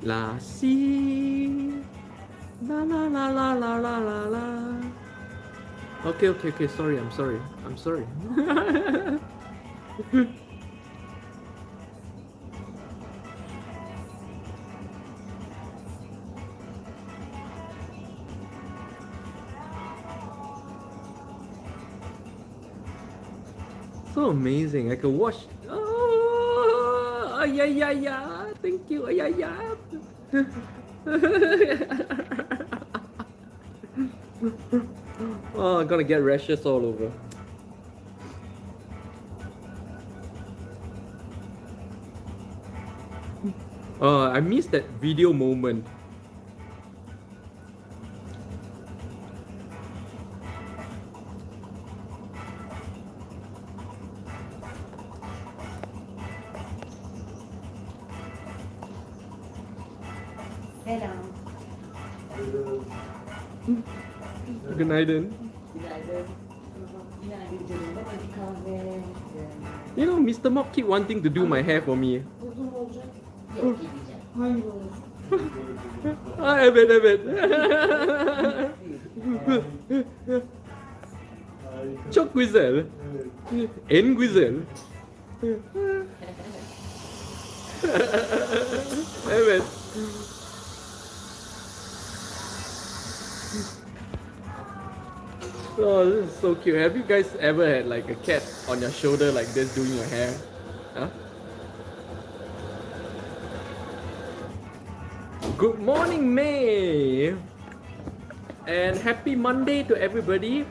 La si la la la la la la la la. Okay, sorry, I'm sorry. So amazing. I can watch. Oh, yeah. Thank you. Yeah. Oh, I'm gonna get rashes all over. I missed that video moment. Selam. Günaydın. Günaydın. Günaydın canım. Hadi kahve. You know, Mr. Mock keep wanting to do my hair for me. Uzun olacak. Yok gideceğim. Hayır olur. Evet. Çok güzel. En güzel. Evet. Oh, this is so cute. Have you guys ever had like a cat on your shoulder like this doing your hair? Huh? Good morning, May! And happy Monday to everybody.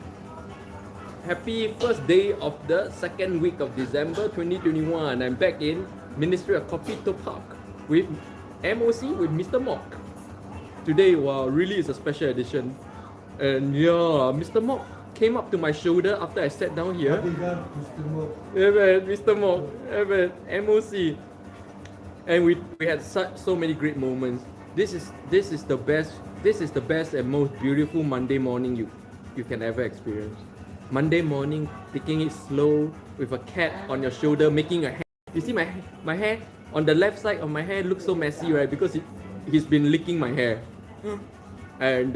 Happy first day of the second week of December 2021. I'm back in Ministry of Kopito Park with MOC with Mr. Mock. Today, wow, really is a special edition. And yeah, Mr. Mock came up to my shoulder after I sat down here. Mr. Mock. Yeah, man, Mr. Mock, yeah, man, MOC. And we had so many great moments. This is the best and most beautiful Monday morning you can ever experience. Monday morning, taking it slow with a cat on your shoulder, making a hair. You see my hair on the left side of my hair looks so messy, right? Because he's been licking my hair. And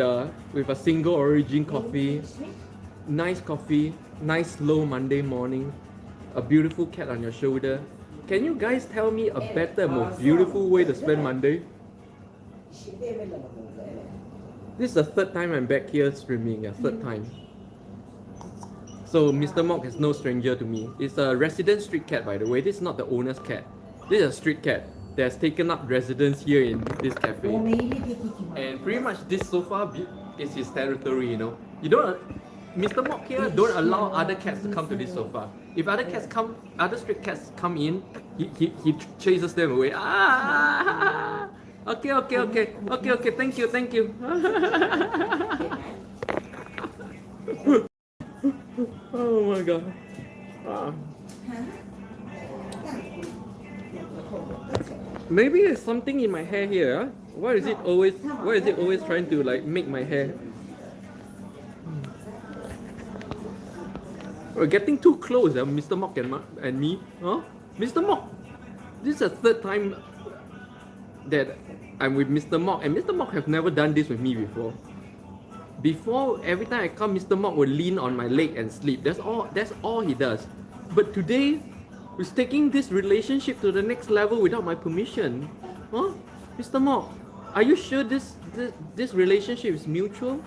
with a single origin coffee, nice slow Monday morning, a beautiful cat on your shoulder. Can you guys tell me a better, more beautiful way to spend Monday? This is the third time I'm back here streaming, third time. So Mr. Mock is no stranger to me. It's a resident street cat, by the way. This is not the owner's cat. This is a street cat that has taken up residence here in this cafe. And pretty much this sofa is his territory, you know. You don't, Mr. Mock here don't allow other cats to come to this sofa. If other street cats come in, he chases them away. Ah! Okay, thank you. Oh my god. Ah. Maybe there's something in my hair here. Huh? Why is it always trying to like make my hair? We're getting too close, Mr. Mock and me. Huh? Mr. Mock, this is the third time that I'm with Mr. Mock, and Mr. Mock have never done this with me before. Before, every time I come, Mr. Mock will lean on my leg and sleep. That's all he does. But today, he's taking this relationship to the next level without my permission. Huh? Mr. Mock, are you sure this relationship is mutual?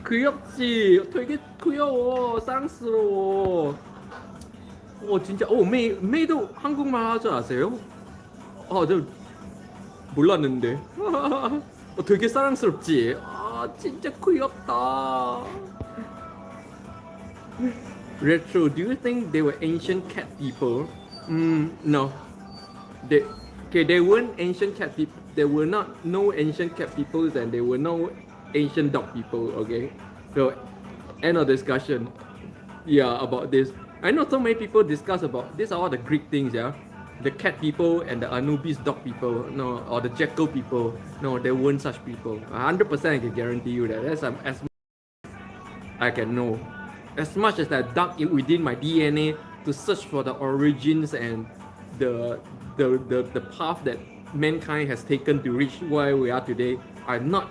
귀엽지? 되게 귀여워. 사랑스러워. 진짜. 메이도 한국말 하지 아세요? 저 몰랐는데. 되게 사랑스럽지? 진짜 귀엽다. Retro, do you think they were ancient cat people? No. They weren't ancient cat people. There were no ancient cat people, and there were no ancient dog people, okay? So, end of discussion. Yeah, about this. I know so many people discuss about, these are all the Greek things, yeah? The cat people and the Anubis dog people, no, or the jackal people. No, there weren't such people. 100% I can guarantee you that. That's as much as I can know. As much as I dug it within my DNA to search for the origins and the path that mankind has taken to reach where we are today, I've not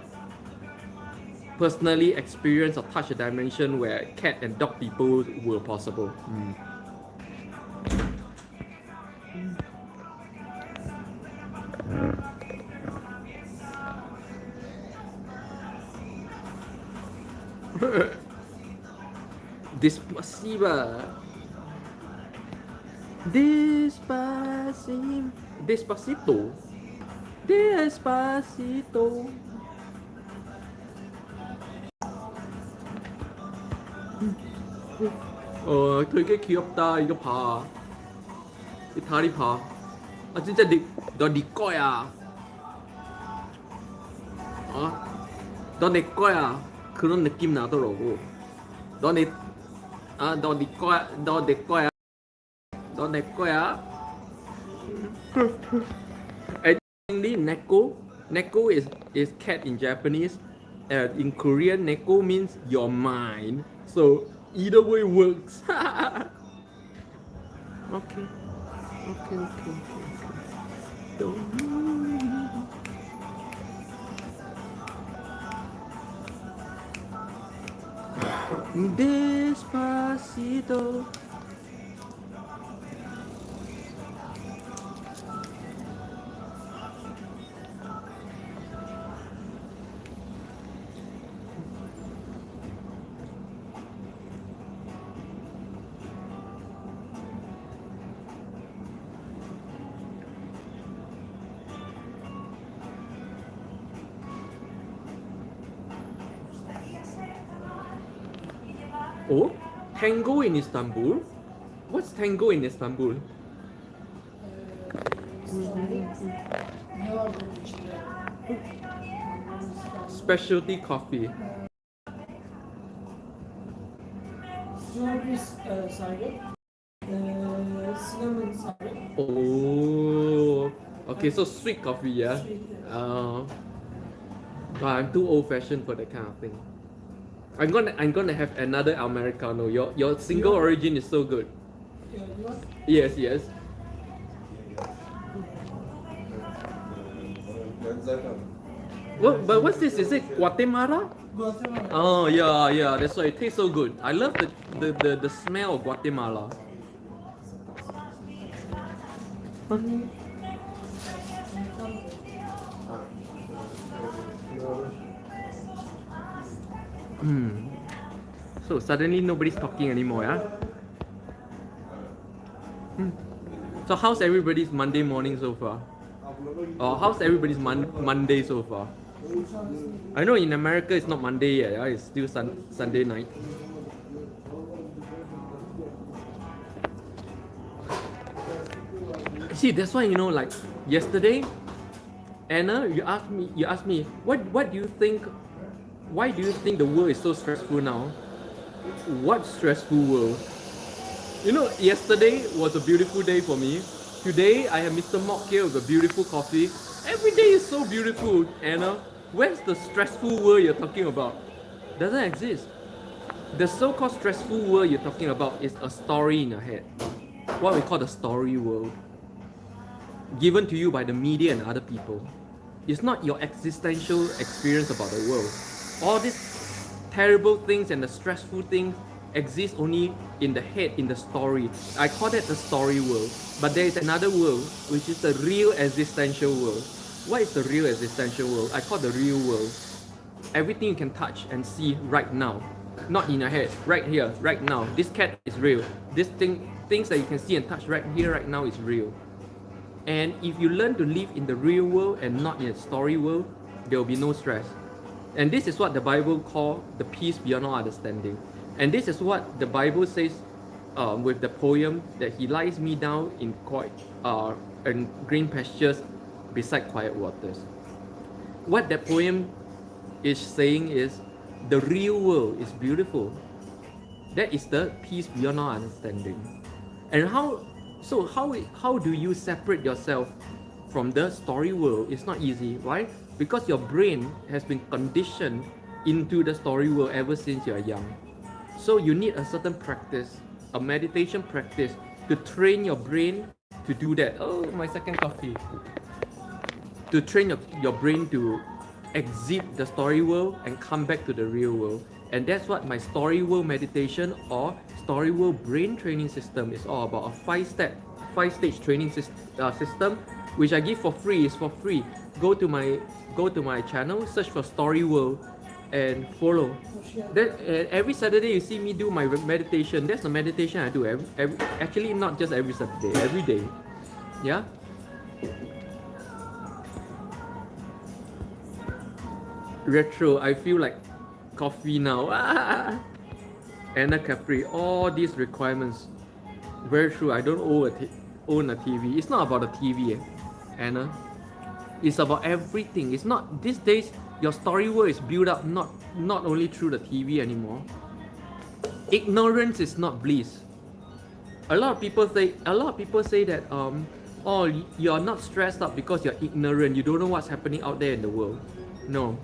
personally experienced or touched a dimension where cat and dog people were possible. Despacito. 되게 귀엽다. 이거 봐. 이 다리 봐. 진짜 너 네 거야. 너 내 거야. 그런 느낌 나더라고. 너 내 거야. 너 내 거야. 너 내 거야. Additionally, neko is cat in Japanese. In Korean, neko means you're mine. So either way works. Okay. Despacito. Oh, tango in Istanbul? What's tango in Istanbul? Ne olduğunu içinde? Specialty coffee. Strawberry cider. Cinnamon cider. Oh, okay, so sweet coffee, yeah? Sweet. But I'm too old-fashioned for that kind of thing. I'm gonna have another Americano. Your single Yeah. origin is so good. You want? Yes, yes. But what's this? Is it Guatemala? Guatemala. Oh yeah, yeah. That's why it tastes so good. I love the smell of Guatemala. Hmm. So suddenly nobody's talking anymore, yeah? So how's everybody's Monday morning so far? Or how's everybody's Monday so far? I know in America it's not Monday yet, yeah? It's still Sunday night. See, that's why, you know, like yesterday, Anna, you asked me, what do you think? Why do you think the world is so stressful now? What stressful world? You know, yesterday was a beautiful day for me. Today I have Mr. Mock here with a beautiful coffee. Every day is so beautiful, Anna. Where's the stressful world you're talking about? Doesn't exist. The so-called stressful world you're talking about is a story in your head. What we call the story world. Given to you by the media and other people. It's not your existential experience about the world. All these terrible things and the stressful things exist only in the head, in the story. I call that the story world. But there is another world, which is the real existential world. What is the real existential world? I call the real world. Everything you can touch and see right now. Not in your head, right here, right now. This cat is real. This things that you can see and touch right here, right now is real. And if you learn to live in the real world and not in the story world, there will be no stress. And this is what the Bible calls the peace beyond all understanding. And this is what the Bible says with the poem that he lies me down in green pastures beside quiet waters. What that poem is saying is the real world is beautiful. That is the peace beyond all understanding. And how do you separate yourself from the story world? It's not easy. Why? Because your brain has been conditioned into the story world ever since you're young. So you need a certain practice, a meditation practice, to train your brain to do that. Oh, my second coffee. To train your brain to exit the story world and come back to the real world. And that's what my story world meditation or story world brain training system is all about. A 5-stage training system, which I give for free. It's for free. Go to my channel, search for story world, and follow. That every Saturday you see me do my meditation. That's the meditation I do actually not just every Saturday, every day. Yeah. Retro, I feel like coffee now. Anna Capri, all these requirements. Very true. I don't own a TV. It's not about the TV, Anna. It's about everything. It's not these days. Your story world is built up not only through the TV anymore. Ignorance is not bliss. A lot of people say that oh, you're not stressed out because you're ignorant. You don't know what's happening out there in the world. No,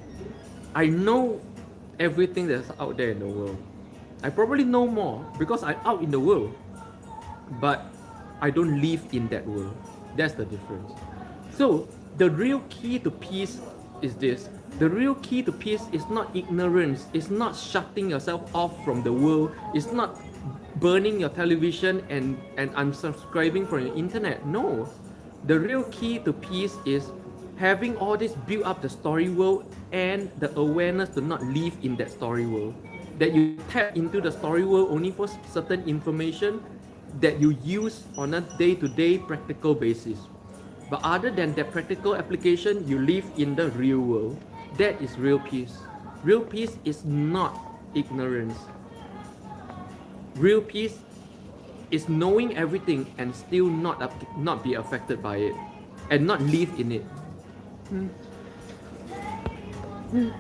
I know everything that's out there in the world. I probably know more because I'm out in the world, but I don't live in that world. That's the difference. So the real key to peace is this. The real key to peace is not ignorance. It's not shutting yourself off from the world. It's not burning your television and unsubscribing from your internet. No. The real key to peace is having all this build up the story world and the awareness to not live in that story world. That you tap into the story world only for certain information that you use on a day-to-day practical basis. But other than that practical application, you live in the real world. That is real peace. Real peace is not ignorance. Real peace is knowing everything and still not be affected by it, and not live in it.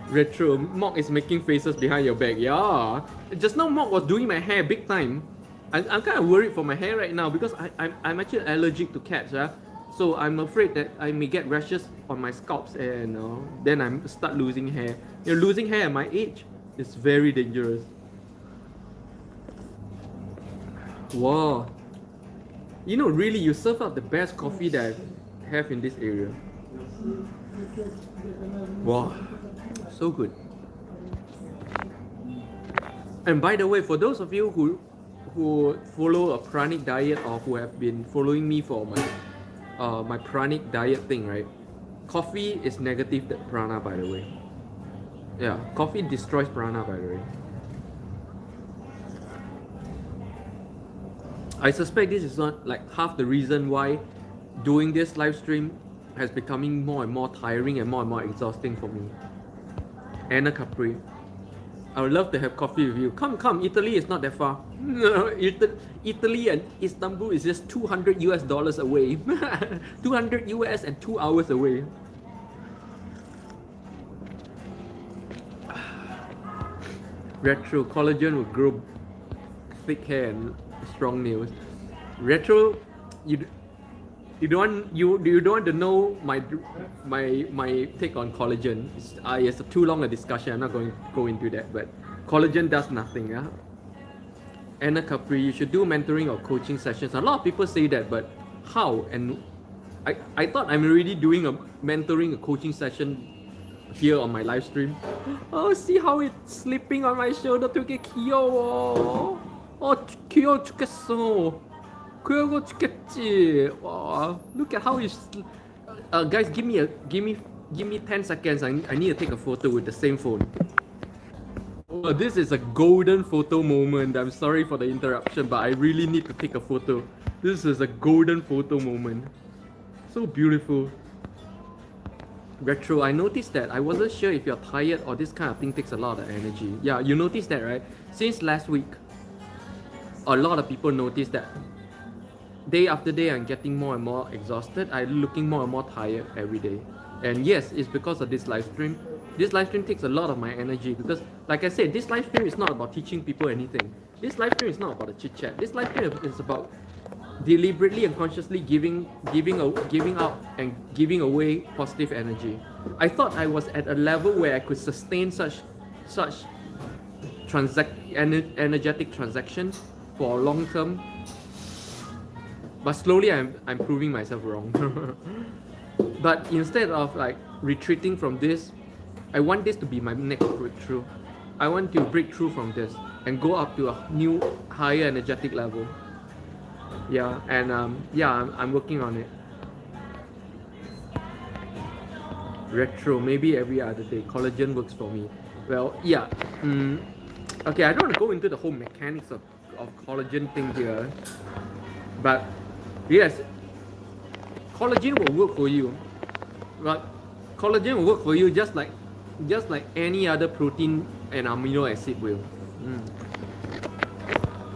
Retro, Mock is making faces behind your back. Yeah, just now Mock was doing my hair big time. I'm kind of worried for my hair right now because I'm actually allergic to cats. Yeah? So I'm afraid that I may get rashes on my scalps and then I'm start losing hair. Losing hair at my age is very dangerous. Wow. Really, you serve out the best coffee that I have in this area. Wow, so good. And by the way, for those of you who follow a pranic diet or who have been following me for my pranic diet thing, right? Coffee is negative prana, by the way. Yeah, coffee destroys prana, by the way. I suspect this is not like half the reason why doing this live stream has becoming more and more tiring and more exhausting for me. Anna Capri, I would love to have coffee with you. Come, Italy is not that far. Italy and Istanbul is just $200 away. 200 US and 2 hours away. Retro, collagen will grow thick hair and strong nails. Retro, you don't want to know my take on collagen. It's too long a discussion. I'm not going to go into that. But collagen does nothing. Yeah. Anna Capri, you should do mentoring or coaching sessions. A lot of people say that, but how? And I thought I'm already doing a mentoring, a coaching session here on my live stream. Oh, see how it's slipping on my shoulder. 되게 귀여워. 귀여워 죽겠어. 귀여워 죽겠지. Wow, look at how it's. Guys, give me 10 seconds. I need to take a photo with the same phone. Oh, this is a golden photo moment. I'm sorry for the interruption, but I really need to take a photo. This is a golden photo moment. So beautiful. Retro, I noticed that I wasn't sure if you're tired or this kind of thing takes a lot of energy. Yeah, you noticed that, right? Since last week, a lot of people noticed that day after day I'm getting more and more exhausted. I'm looking more and more tired every day. And yes, it's because of this live stream. This live stream takes a lot of my energy because, like I said, this live stream is not about teaching people anything. This live stream is not about a chit chat. This live stream is about deliberately and consciously giving out and giving away positive energy. I thought I was at a level where I could sustain such energetic transactions for long term, but slowly I'm proving myself wrong. But instead of like retreating from this, I want this to be my next breakthrough. I want to break through from this and go up to a new higher energetic level. Yeah, and I'm working on it. Retro, maybe every other day. Collagen works for me. Well, yeah. Okay, I don't want to go into the whole mechanics of collagen thing here, but yes, collagen will work for you. But collagen will work for you just like any other protein and amino acid will.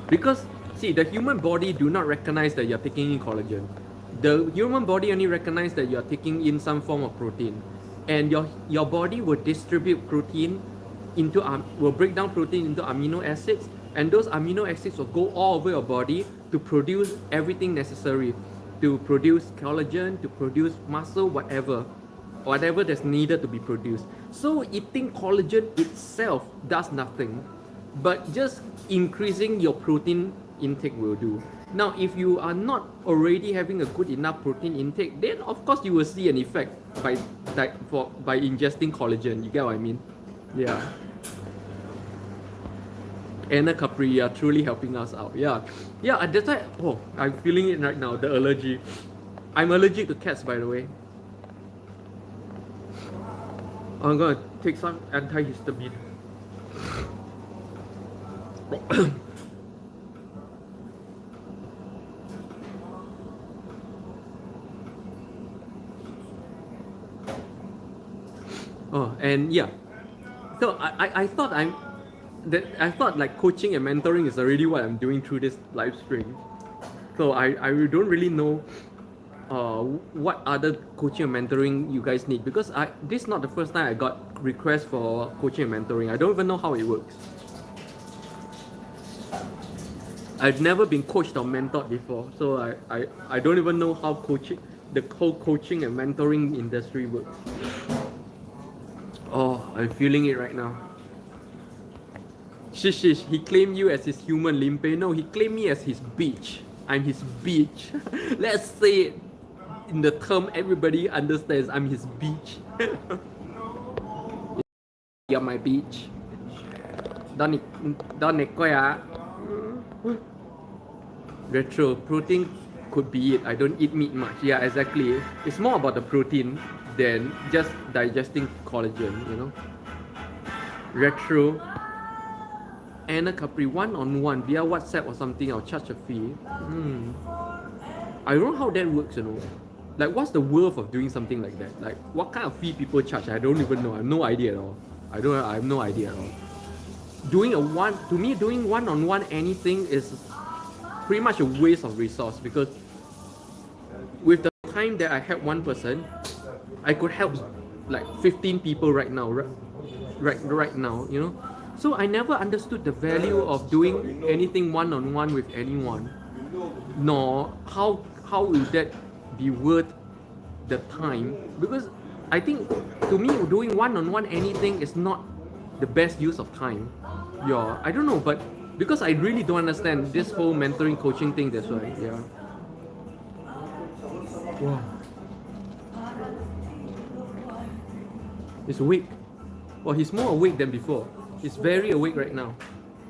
Because see, the human body do not recognize that you're taking in collagen. The human body only recognize that you're taking in some form of protein, and your body will distribute protein will break down protein into amino acids, and those amino acids will go all over your body to produce everything necessary to produce collagen, to produce muscle, whatever that's needed to be produced. So eating collagen itself does nothing, but just increasing your protein intake will do. Now, if you are not already having a good enough protein intake, then of course you will see an effect by ingesting collagen. You get what I mean? Yeah. Anna Capri, you are truly helping us out. Yeah, that's why. Oh, I'm feeling it right now. The allergy. I'm allergic to cats, by the way. I'm gonna take some antihistamine. Oh, and yeah. So I thought I thought like coaching and mentoring is already what I'm doing through this live stream. So I don't really know what other coaching and mentoring you guys need, because this is not the first time I got requests for coaching and mentoring. I don't even know how it works. I've never been coached or mentored before, so I don't even know how the whole coaching and mentoring industry works. Oh, I'm feeling it right now. Shish, he claimed you as his human, Limpeh. No, he claimed me as his beach. I'm his beach. Let's say it in the term everybody understands. I'm his beach. You're my beach. Don't Retro, protein could be it. I don't eat meat much. Yeah, exactly. It's more about the protein than just digesting collagen, you know. Retro. Anna Capri, one-on-one via WhatsApp or something, I'll charge a fee. I don't know how that works, you know. Like, what's the worth of doing something like that? Like, what kind of fee people charge? I don't even know. I have no idea at all. I have no idea at all. Doing one-on-one anything is pretty much a waste of resource, because with the time that I help one person, I could help like 15 people right now, right now, you know. So I never understood the value of doing anything one-on-one with anyone, nor how will that be worth the time, because I think to me doing one-on-one anything is not the best use of time. Yeah, I don't know, but because I really don't understand this whole mentoring coaching thing, that's why. Yeah. Wow. He's awake. Well, he's more awake than before. He's very awake right now.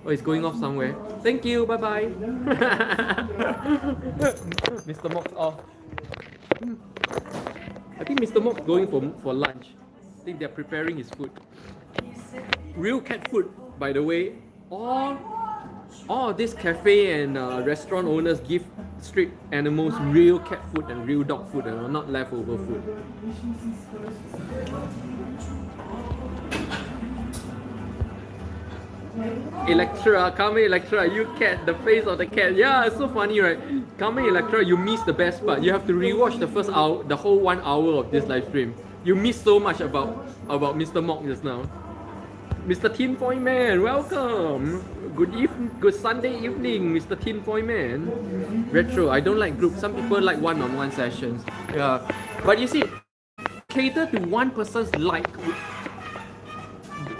Oh, he's going off somewhere. Thank you. Bye bye. Mr. Mock's off. I think Mr. Mock's going for lunch. I think they're preparing his food. Real cat food, by the way. All these cafe and restaurant owners give street animals real cat food and real dog food, and not leftover food. Electra, Carmen Electra, you cat, the face of the cat. Yeah, it's so funny, right? Carmen Electra, you missed the best part. You have to rewatch the first hour, the whole 1 hour of this live stream. You missed so much about Mr. Mock just now. Mr. Tinfoil Man, welcome. Good Sunday evening, Mr. Tinfoil Man. Retro, I don't like groups. Some people like one-on-one sessions. Yeah, but you see, cater to one person's like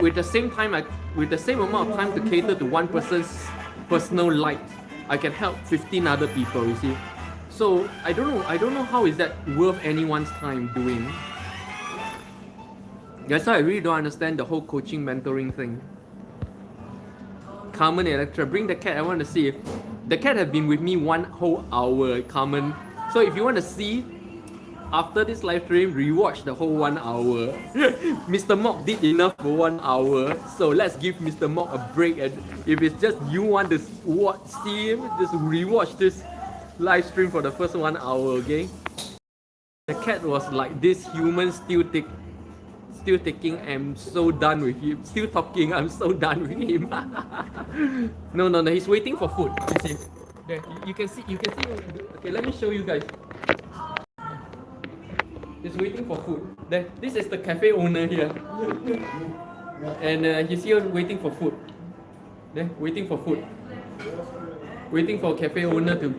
with the same amount of time to cater to one person's personal like. I can help 15 other people. You see, so I don't know how is that worth anyone's time doing. That's why I really don't understand the whole coaching mentoring thing. Carmen Electra, bring the cat. I want to see. The cat has been with me 1 whole hour, Carmen. So if you want to see, after this live stream, rewatch the whole 1 hour. Mr. Mock did enough for 1 hour, so let's give Mr. Mock a break. And if it's just you want to see him, just rewatch this live stream for the first 1 hour, okay? The cat was like, this human still taking, I'm so done with him. Still talking, I'm so done with him. No, he's waiting for food. You see, there, you can see. Okay, let me show you guys. He's waiting for food. There, this is the cafe owner here, and he's here waiting for food. There, waiting for food. Waiting for cafe owner to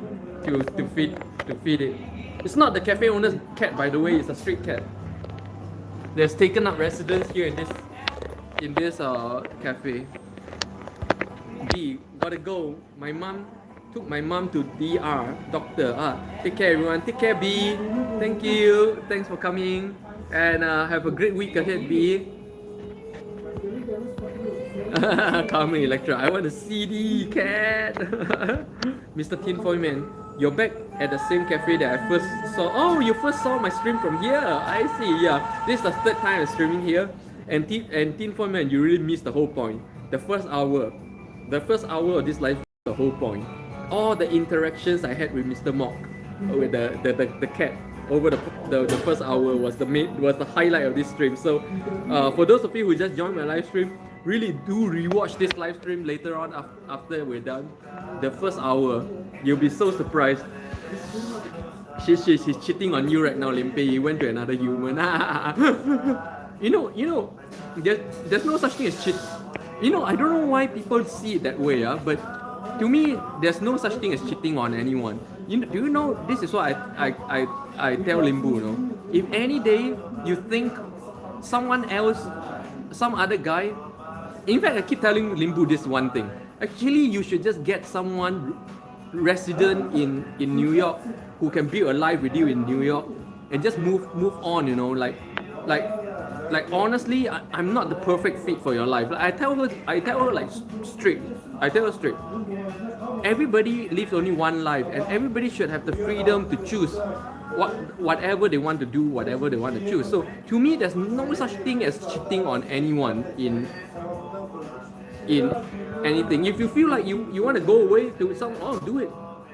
feed it. It's not the cafe owner's cat, by the way. It's a street cat. There's taken up residence here in this cafe. B, gotta go. My mom took my mom to DR doctor. Take care everyone. Take care B. Thank you. Thanks for coming. And have a great week ahead B. Carmen Electra, I want a CD cat. Mr. Tinfoil Man, you're back at the same cafe that I first saw. Oh, you first saw my stream from here. I see. Yeah, this is the third time I'm streaming here. And Tinfoil Man, you really missed the whole point. The first hour of this live, the whole point. All the interactions I had with Mr. Mock, with the cat over the first hour was the highlight of this stream. So, for those of you who just joined my live stream, really do rewatch this live stream later on after we're done. The first hour, you'll be so surprised. She's cheating on you right now, Limpeh. You went to another human. There's no such thing as cheat. I don't know why people see it that way, but to me, there's no such thing as cheating on anyone. Do you know, this is what I tell Limbu, if any day you think someone else, some other guy, in fact, I keep telling Limbu this one thing. Actually, you should just get someone resident in New York who can build a life with you in New York and just move on, like honestly, I'm not the perfect fit for your life. I tell her like straight. I tell her straight. Everybody lives only one life, and everybody should have the freedom to choose whatever they want to do, whatever they want to choose. So to me, there's no such thing as cheating on anyone in anything. If you feel like you want to go away to someone, do it.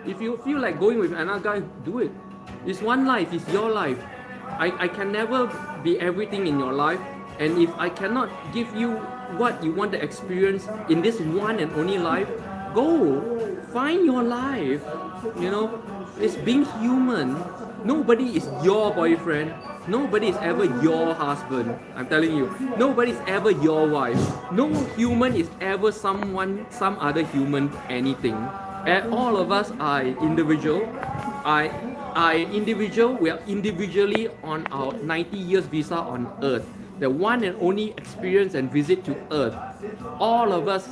If you feel like going with another guy, do it. It's one life. It's your life. I can never be everything in your life, and if I cannot give you what you want to experience in this one and only life, go find your life. It's being human. Nobody is your boyfriend. Nobody is ever your husband. I'm telling you, nobody is ever your wife. No human is ever some other human anything. And all of us are individual. We are individually on our 90 years visa on Earth. The one and only experience and visit to Earth. All of us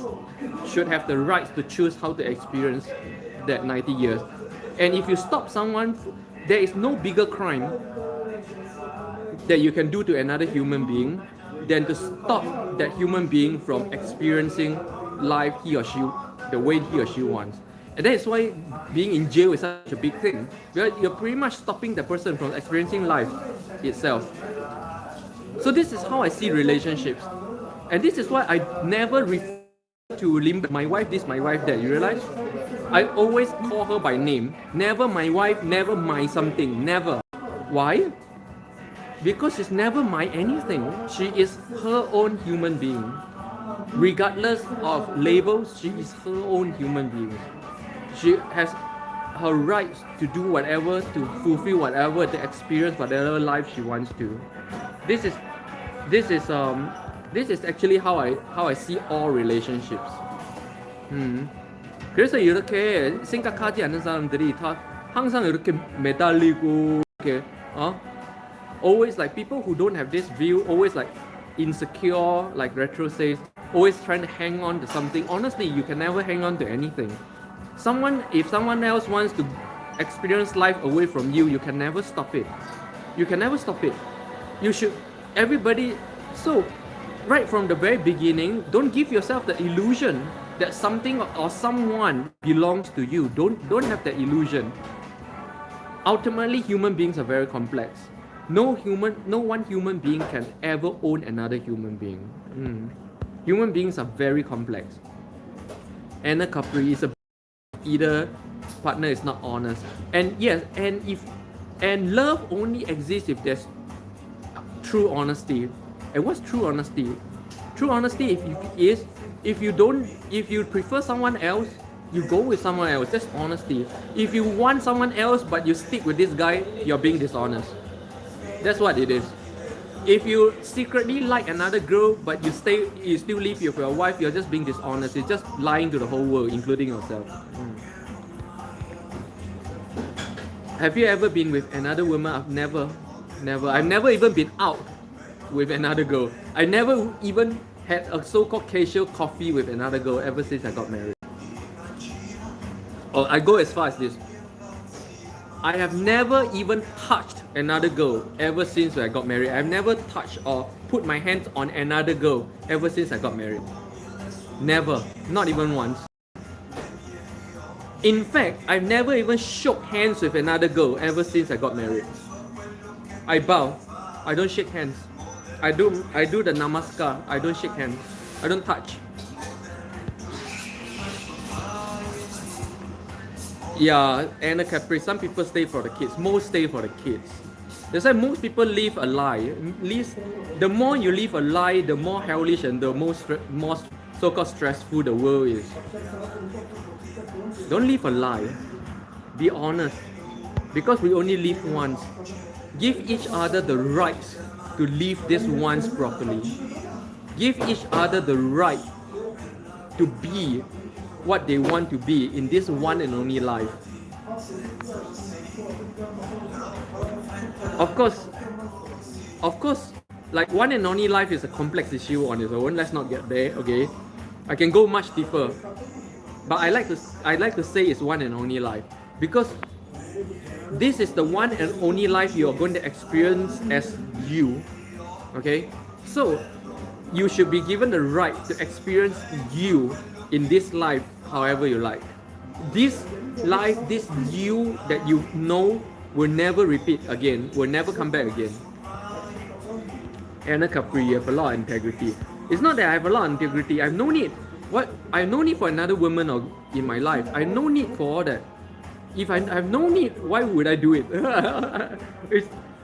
should have the rights to choose how to experience that 90 years. And if you stop someone, there is no bigger crime that you can do to another human being than to stop that human being from experiencing life the way he or she wants. And that is why being in jail is such a big thing. Because you're pretty much stopping the person from experiencing life itself. So this is how I see relationships. And this is why I never refer to Limpeh, my wife this, my wife that. You realize? I always call her by name. Never my wife, never my something. Never. Why? Because she's never my anything. She is her own human being. Regardless of labels, she is her own human being. She has her rights to do whatever, to fulfill whatever, to experience whatever life she wants to. This is actually how I see all relationships. 그래서 이렇게 생각하지 않는 사람들이 다 항상 이렇게 매달리고 이렇게 always like people who don't have this view, always like insecure, like Retro says, always trying to hang on to something. Honestly, you can never hang on to anything. If someone else wants to experience life away from you, you can never stop it. You can never stop it. So right from the very beginning, don't give yourself the illusion that something or someone belongs to you. Don't have that illusion. Ultimately, human beings are very complex. No one human being can ever own another human being. Human beings are very complex. Anna Capri is either partner is not honest. And yes, and love only exists if there's true honesty. And what's true honesty? True honesty if you prefer someone else, you go with someone else. That's honesty. If you want someone else but you stick with this guy, you're being dishonest. That's what it is. If you secretly like another girl but you still live with your wife, you're just being dishonest. You're just lying to the whole world, including yourself. Have you ever been with another woman? I've never. I've never even been out with another girl. I never even had a so-called casual coffee with another girl ever since I got married. I go as far as this. I have never even touched another girl ever since I got married. I've never touched or put my hands on another girl ever since I got married. Never. Not even once. In fact, I've never even shook hands with another girl ever since I got married. I bow. I don't shake hands. I do the namaskar. I don't shake hands. I don't touch. Yeah, Anna Capri. Some people stay for the kids. Most stay for the kids. That's why most people live a lie. The more you live a lie, the more hellish and the more so-called stressful the world is. Don't live a lie. Be honest. Because we only live once. Give each other the right to live this once properly. Give each other the right to be what they want to be in this one and only life. Of course, like one and only life is a complex issue on its own. Let's not get there, okay? I can go much deeper, but I like to say it's one and only life because this is the one and only life you are going to experience as you, okay? So you should be given the right to experience you in this life however you like. This life, this you that you know will never repeat again, will never come back again. Anna Capri, you have a lot of integrity. It's not that I have a lot of integrity. I have no need. I have no need for another woman in my life. I have no need for all that. If I have no need, why would I do it?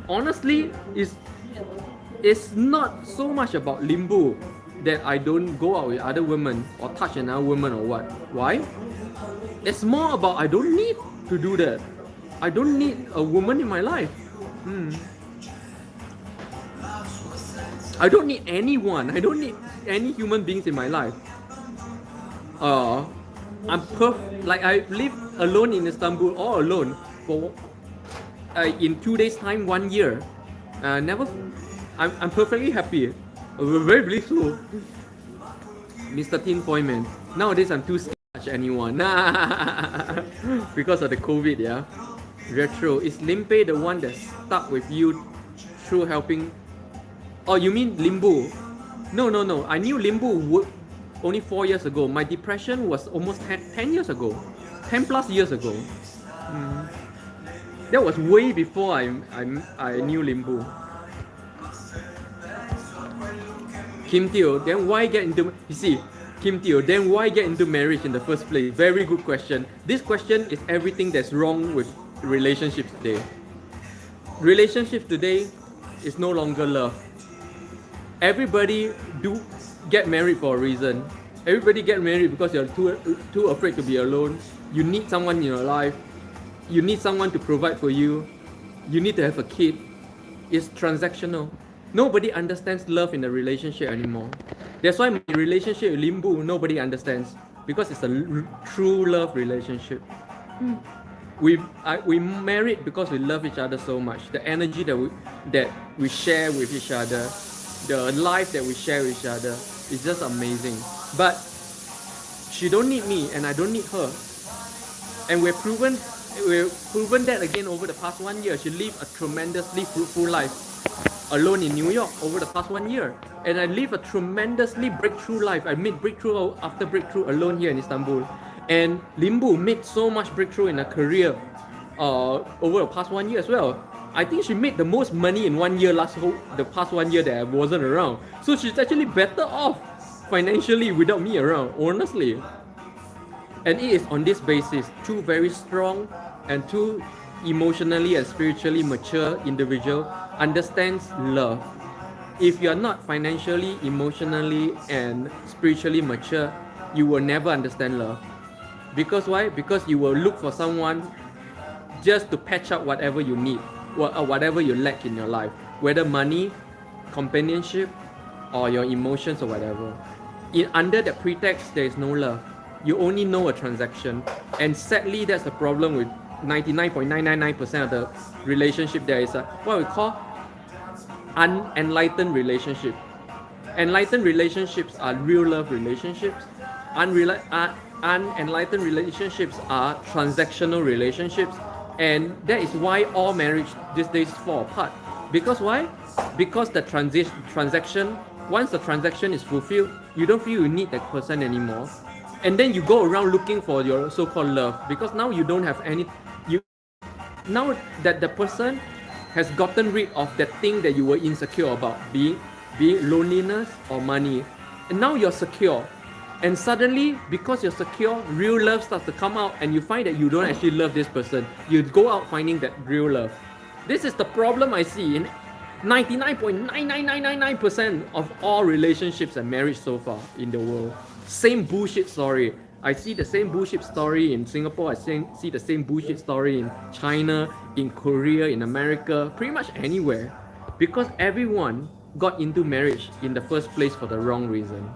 Honestly, it's not so much about limbo that I don't go out with other women or touch another woman or what. Why? It's more about I don't need to do that. I don't need a woman in my life. I don't need anyone. I don't need any human beings in my life. Like I live alone in Istanbul, all alone for in 2 days time, 1 year. I'm perfectly happy. Very blissful. Mr. Tin Foil Man. Nowadays I'm too scared to touch anyone. Because of the COVID, yeah. Retro. Is Limpeh the one that stuck with you through helping? Oh, you mean Limbo? No. I knew Limbo only 4 years ago. My depression was almost 10 years ago. 10 plus years ago. That was way before I knew Limbo. Kim Teo, then why get into... You see, Kim Teo, then why get into marriage in the first place? Very good question. This question is everything that's wrong with relationships today. Relationships today is no longer love. Everybody do get married for a reason. Everybody get married because you're too afraid to be alone. You need someone in your life. You need someone to provide for you. You need to have a kid. It's transactional. Nobody understands love in a relationship anymore. That's why my relationship with Limbu, nobody understands. Because it's a true love relationship. We married because we love each other so much. The energy that we share with each other, the life that we share with each other is just amazing. But she don't need me and I don't need her. And we've proven that again over the past 1 year. She lived a tremendously fruitful life alone in New York over the past 1 year. And I live a tremendously breakthrough life. I made breakthrough after breakthrough alone here in Istanbul. And Limbu made so much breakthrough in her career over the past 1 year as well. I think she made the most money in 1 year the past 1 year that I wasn't around. So she's actually better off financially without me around, honestly. And it is on this basis, two very strong and two emotionally and spiritually mature individual understands love. If you are not financially, emotionally and spiritually mature, you will never understand love. Because why? Because you will look for someone just to patch up whatever you need or whatever you lack in your life, whether money, companionship or your emotions or whatever. Under the pretext, there is no love. You only know a transaction, and sadly that's the problem with 99.999% of the relationship. There is what we call unenlightened relationship. Enlightened relationships are real love relationships. Unenlightened relationships are transactional relationships, and that is why all marriage these days fall apart. Because why? Because the transaction, once the transaction is fulfilled, you don't feel you need that person anymore. And then you go around looking for your so-called love, because now you don't have any. Now that the person has gotten rid of that thing that you were insecure about, be it loneliness or money, and now you're secure. And suddenly, because you're secure, real love starts to come out, and you find that you don't actually love this person. You go out finding that real love. This is the problem I see in 99.99999% of all relationships and marriage so far in the world. Same bullshit story. I see the same bullshit story in Singapore. I see the same bullshit story in China, in Korea, in America, pretty much anywhere. Because everyone got into marriage in the first place for the wrong reason.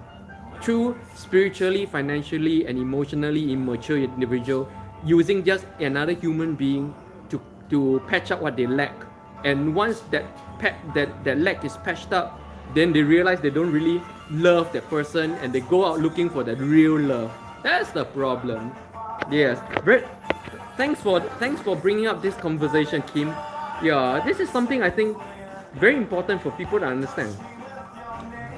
Two spiritually, financially, and emotionally immature individual using just another human being to patch up what they lack. And once that lack is patched up, then they realize they don't really love that person and they go out looking for that real love. That's the problem. Yes. Brett, thanks for bringing up this conversation, Kim. Yeah, this is something I think very important for people to understand.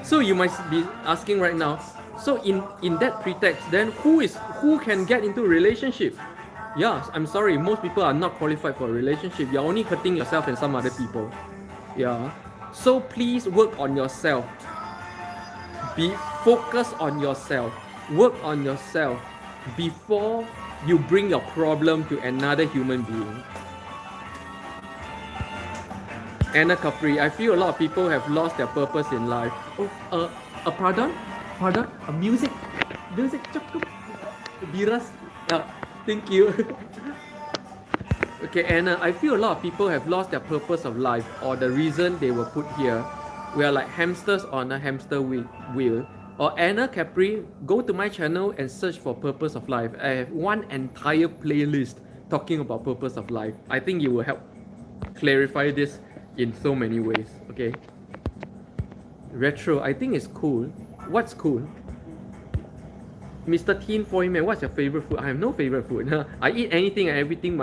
So you might be asking right now, so in that pretext, then who can get into a relationship? Yeah, I'm sorry, most people are not qualified for a relationship. You're only hurting yourself and some other people. Yeah. So please work on yourself. Be focused on yourself. Work on yourself before you bring your problem to another human being. Anna Capri, I feel a lot of people have lost their purpose in life. Oh, pardon? Music, cukup. Biras. Thank you. Okay, Anna, I feel a lot of people have lost their purpose of life or the reason they were put here. We are like hamsters on a hamster wheel. Or Anna Capri, go to my channel and search for purpose of life. I have one entire playlist talking about purpose of life. I think you will help clarify this in so many ways. Okay. Retro, I think it's cool. What's cool? Mr. Teen Foyman, what's your favorite food? I have no favorite food. I eat anything and everything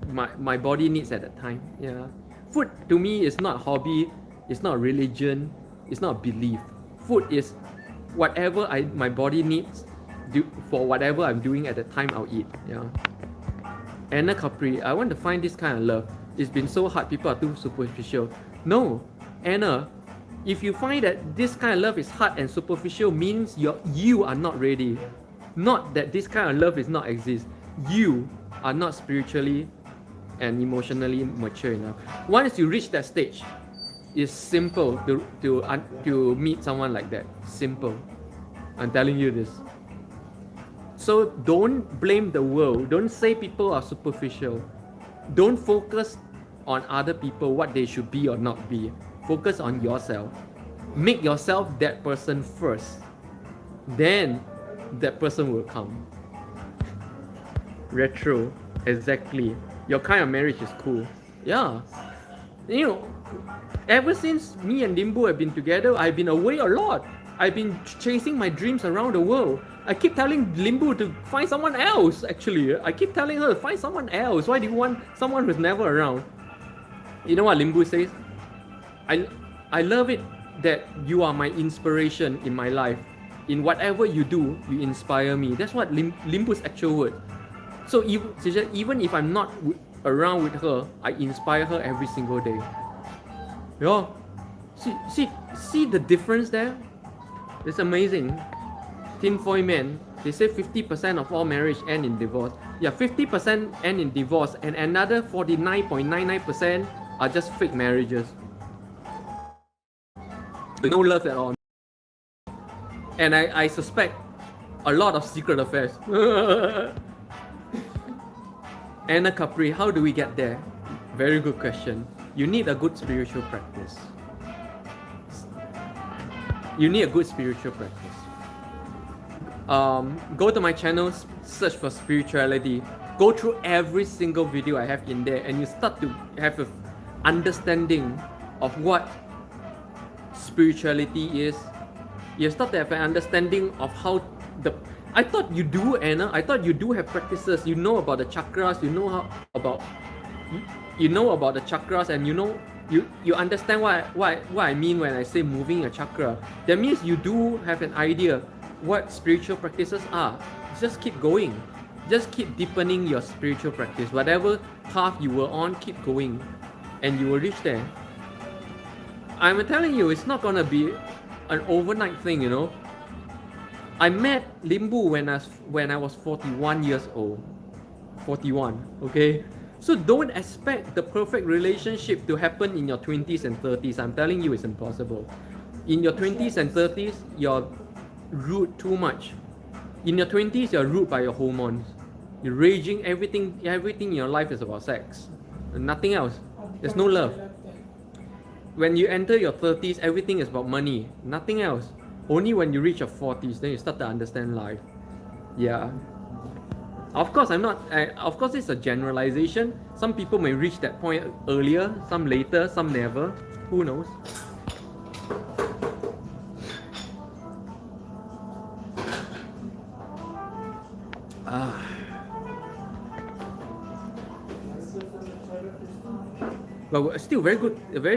my body needs at that time. Yeah. Food to me is not a hobby, it's not a religion, it's not a belief. Food is whatever my body needs for whatever I'm doing at the time, I'll eat. Yeah. Anna Capri, I want to find this kind of love. It's been so hard, people are too superficial. No, Anna, if you find that this kind of love is hard and superficial, means you are not ready. Not that this kind of love is not exist. You are not spiritually and emotionally mature enough. Once you reach that stage, it's simple to meet someone like that. Simple. I'm telling you this. So don't blame the world. Don't say people are superficial. Don't focus on other people, what they should be or not be. Focus on yourself. Make yourself that person first. Then that person will come. Retro, exactly. Your kind of marriage is cool. Yeah. You know, ever since me and Limbu have been together, I've been away a lot. I've been chasing my dreams around the world. I keep telling Limbu to find someone else, actually. I keep telling her to find someone else. Why do you want someone who's never around? You know what Limbu says? I love it that you are my inspiration in my life. In whatever you do, you inspire me. That's what Limbu's actual word. So even if I'm not around with her, I inspire her every single day. Yeah. See the difference there? It's amazing. Tinfoil Man, they say 50% of all marriage end in divorce. Yeah, 50% end in divorce and another 49.99% are just fake marriages. No love at all. And I suspect a lot of secret affairs. Anna Capri, how do we get there? Very good question. You need a good spiritual practice. You need a good spiritual practice. Go to my channel, search for spirituality. Go through every single video I have in there and you start to have an understanding of what spirituality is. You start to have an understanding of how I thought you do, Anna. I thought you do have practices. You know about the chakras. You know about the chakras, and you understand what I mean when I say moving a chakra. That means you do have an idea what spiritual practices are. Just keep going. Just keep deepening your spiritual practice. Whatever path you were on, keep going, and you will reach there. I'm telling you, it's not gonna be an overnight thing, you know. I met Limbu when I was 41 years old. 41, okay? So don't expect the perfect relationship to happen in your 20s and 30s. I'm telling you, it's impossible. In your 20s and 30s, you're ruled too much. In your 20s, you're ruled by your hormones. You're raging, everything in your life is about sex. And nothing else. There's no love. When you enter your 30s, everything is about money. Nothing else. Only when you reach your 40s, then you start to understand life. Yeah. Of course, of course, it's a generalization. Some people may reach that point earlier, some later, some never. Who knows? But still very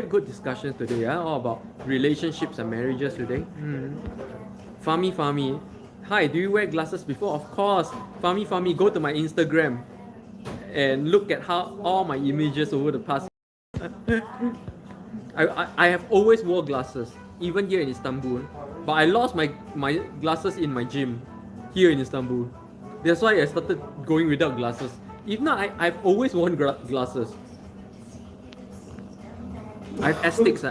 good discussion today, yeah? All about relationships and marriages today. Fami, hi, do you wear glasses before? Of course. Fami, go to my Instagram and look at how all my images over the past. I have always wore glasses, even here in Istanbul. But I lost my glasses in my gym here in Istanbul. That's why I started going without glasses. If not, I've always worn glasses. I have astics.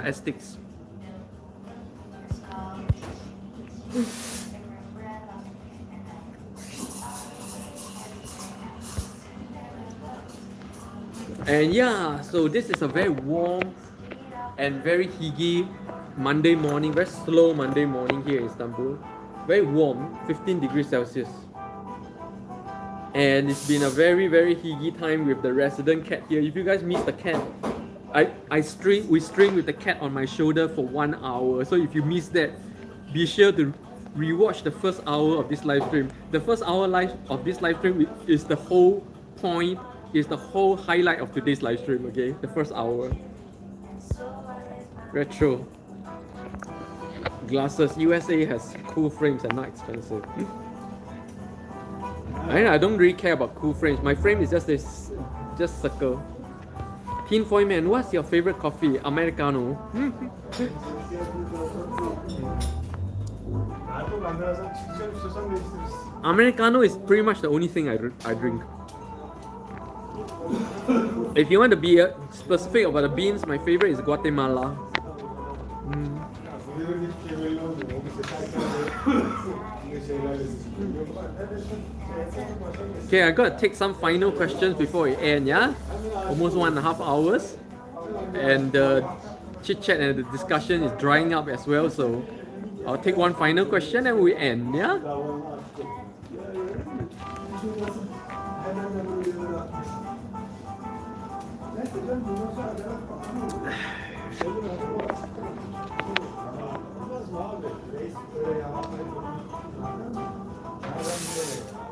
And yeah, so this is a very warm and very higgy Monday morning, very slow Monday morning here in Istanbul. Very warm, 15 degrees Celsius. And it's been a very higgy time with the resident cat here. If you guys miss the cat, we string with the cat on my shoulder for 1 hour. So if you miss that, be sure to rewatch the first hour of this live stream. The first hour of this live stream is the whole point, is the whole highlight of today's live stream, okay? The first hour. Retro. Glasses. USA has cool frames and not expensive. I don't really care about cool frames. My frame is just circle. Tinfoil Man, what's your favorite coffee? Americano. Americano is pretty much the only thing I drink. If you want to be specific about the beans, my favorite is Guatemala. Okay, I gotta take some final questions before we end, yeah? Almost 1.5 hours. And the chit chat and the discussion is drying up as well, so I'll take one final question and we end, yeah?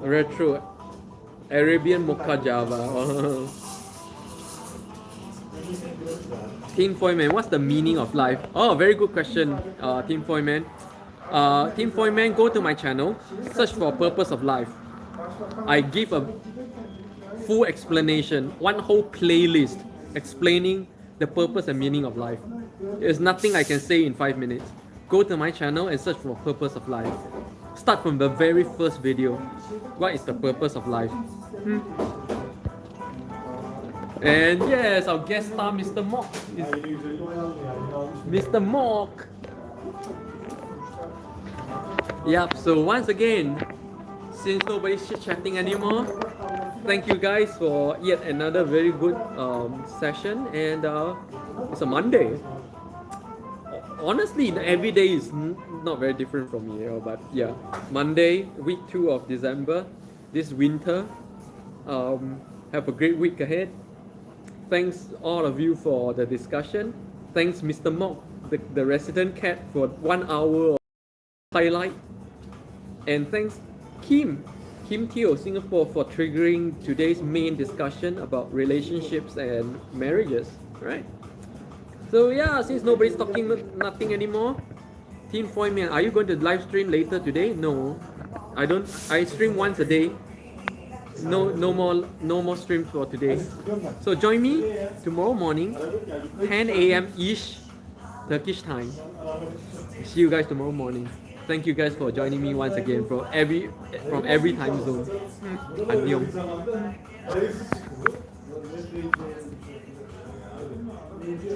Retro Arabian Mocha Java. Tinfoil Man, what's the meaning of life? Oh, very good question, Tinfoil Man. Tinfoil Man, go to my channel, search for purpose of life. I give a full explanation, one whole playlist explaining the purpose and meaning of life. There's nothing I can say in 5 minutes. Go to my channel and search for purpose of life. Start from the very first video. What is the purpose of life? And yes, our guest star, Mr. Mock. Mr. Mock. Yep, so once again, since nobody's chit-chatting anymore, thank you guys for yet another very good session. And it's a Monday. Honestly, every day is not very different from me, but yeah, Monday, week 2 of December, this winter. Have a great week ahead. Thanks all of you for the discussion. Thanks Mr. Mock, the resident cat, for 1 hour of highlight. And thanks Kim Teo Singapore for triggering today's main discussion about relationships and marriages, right? So yeah, since nobody's talking nothing anymore, Tinfoil Man, are you going to live stream later today? No, I don't. I stream once a day. No more streams for today. So join me tomorrow morning, 10 a.m. ish Turkish time. See you guys tomorrow morning. Thank you guys for joining me once again from every time zone. Annyeong. sweet, man.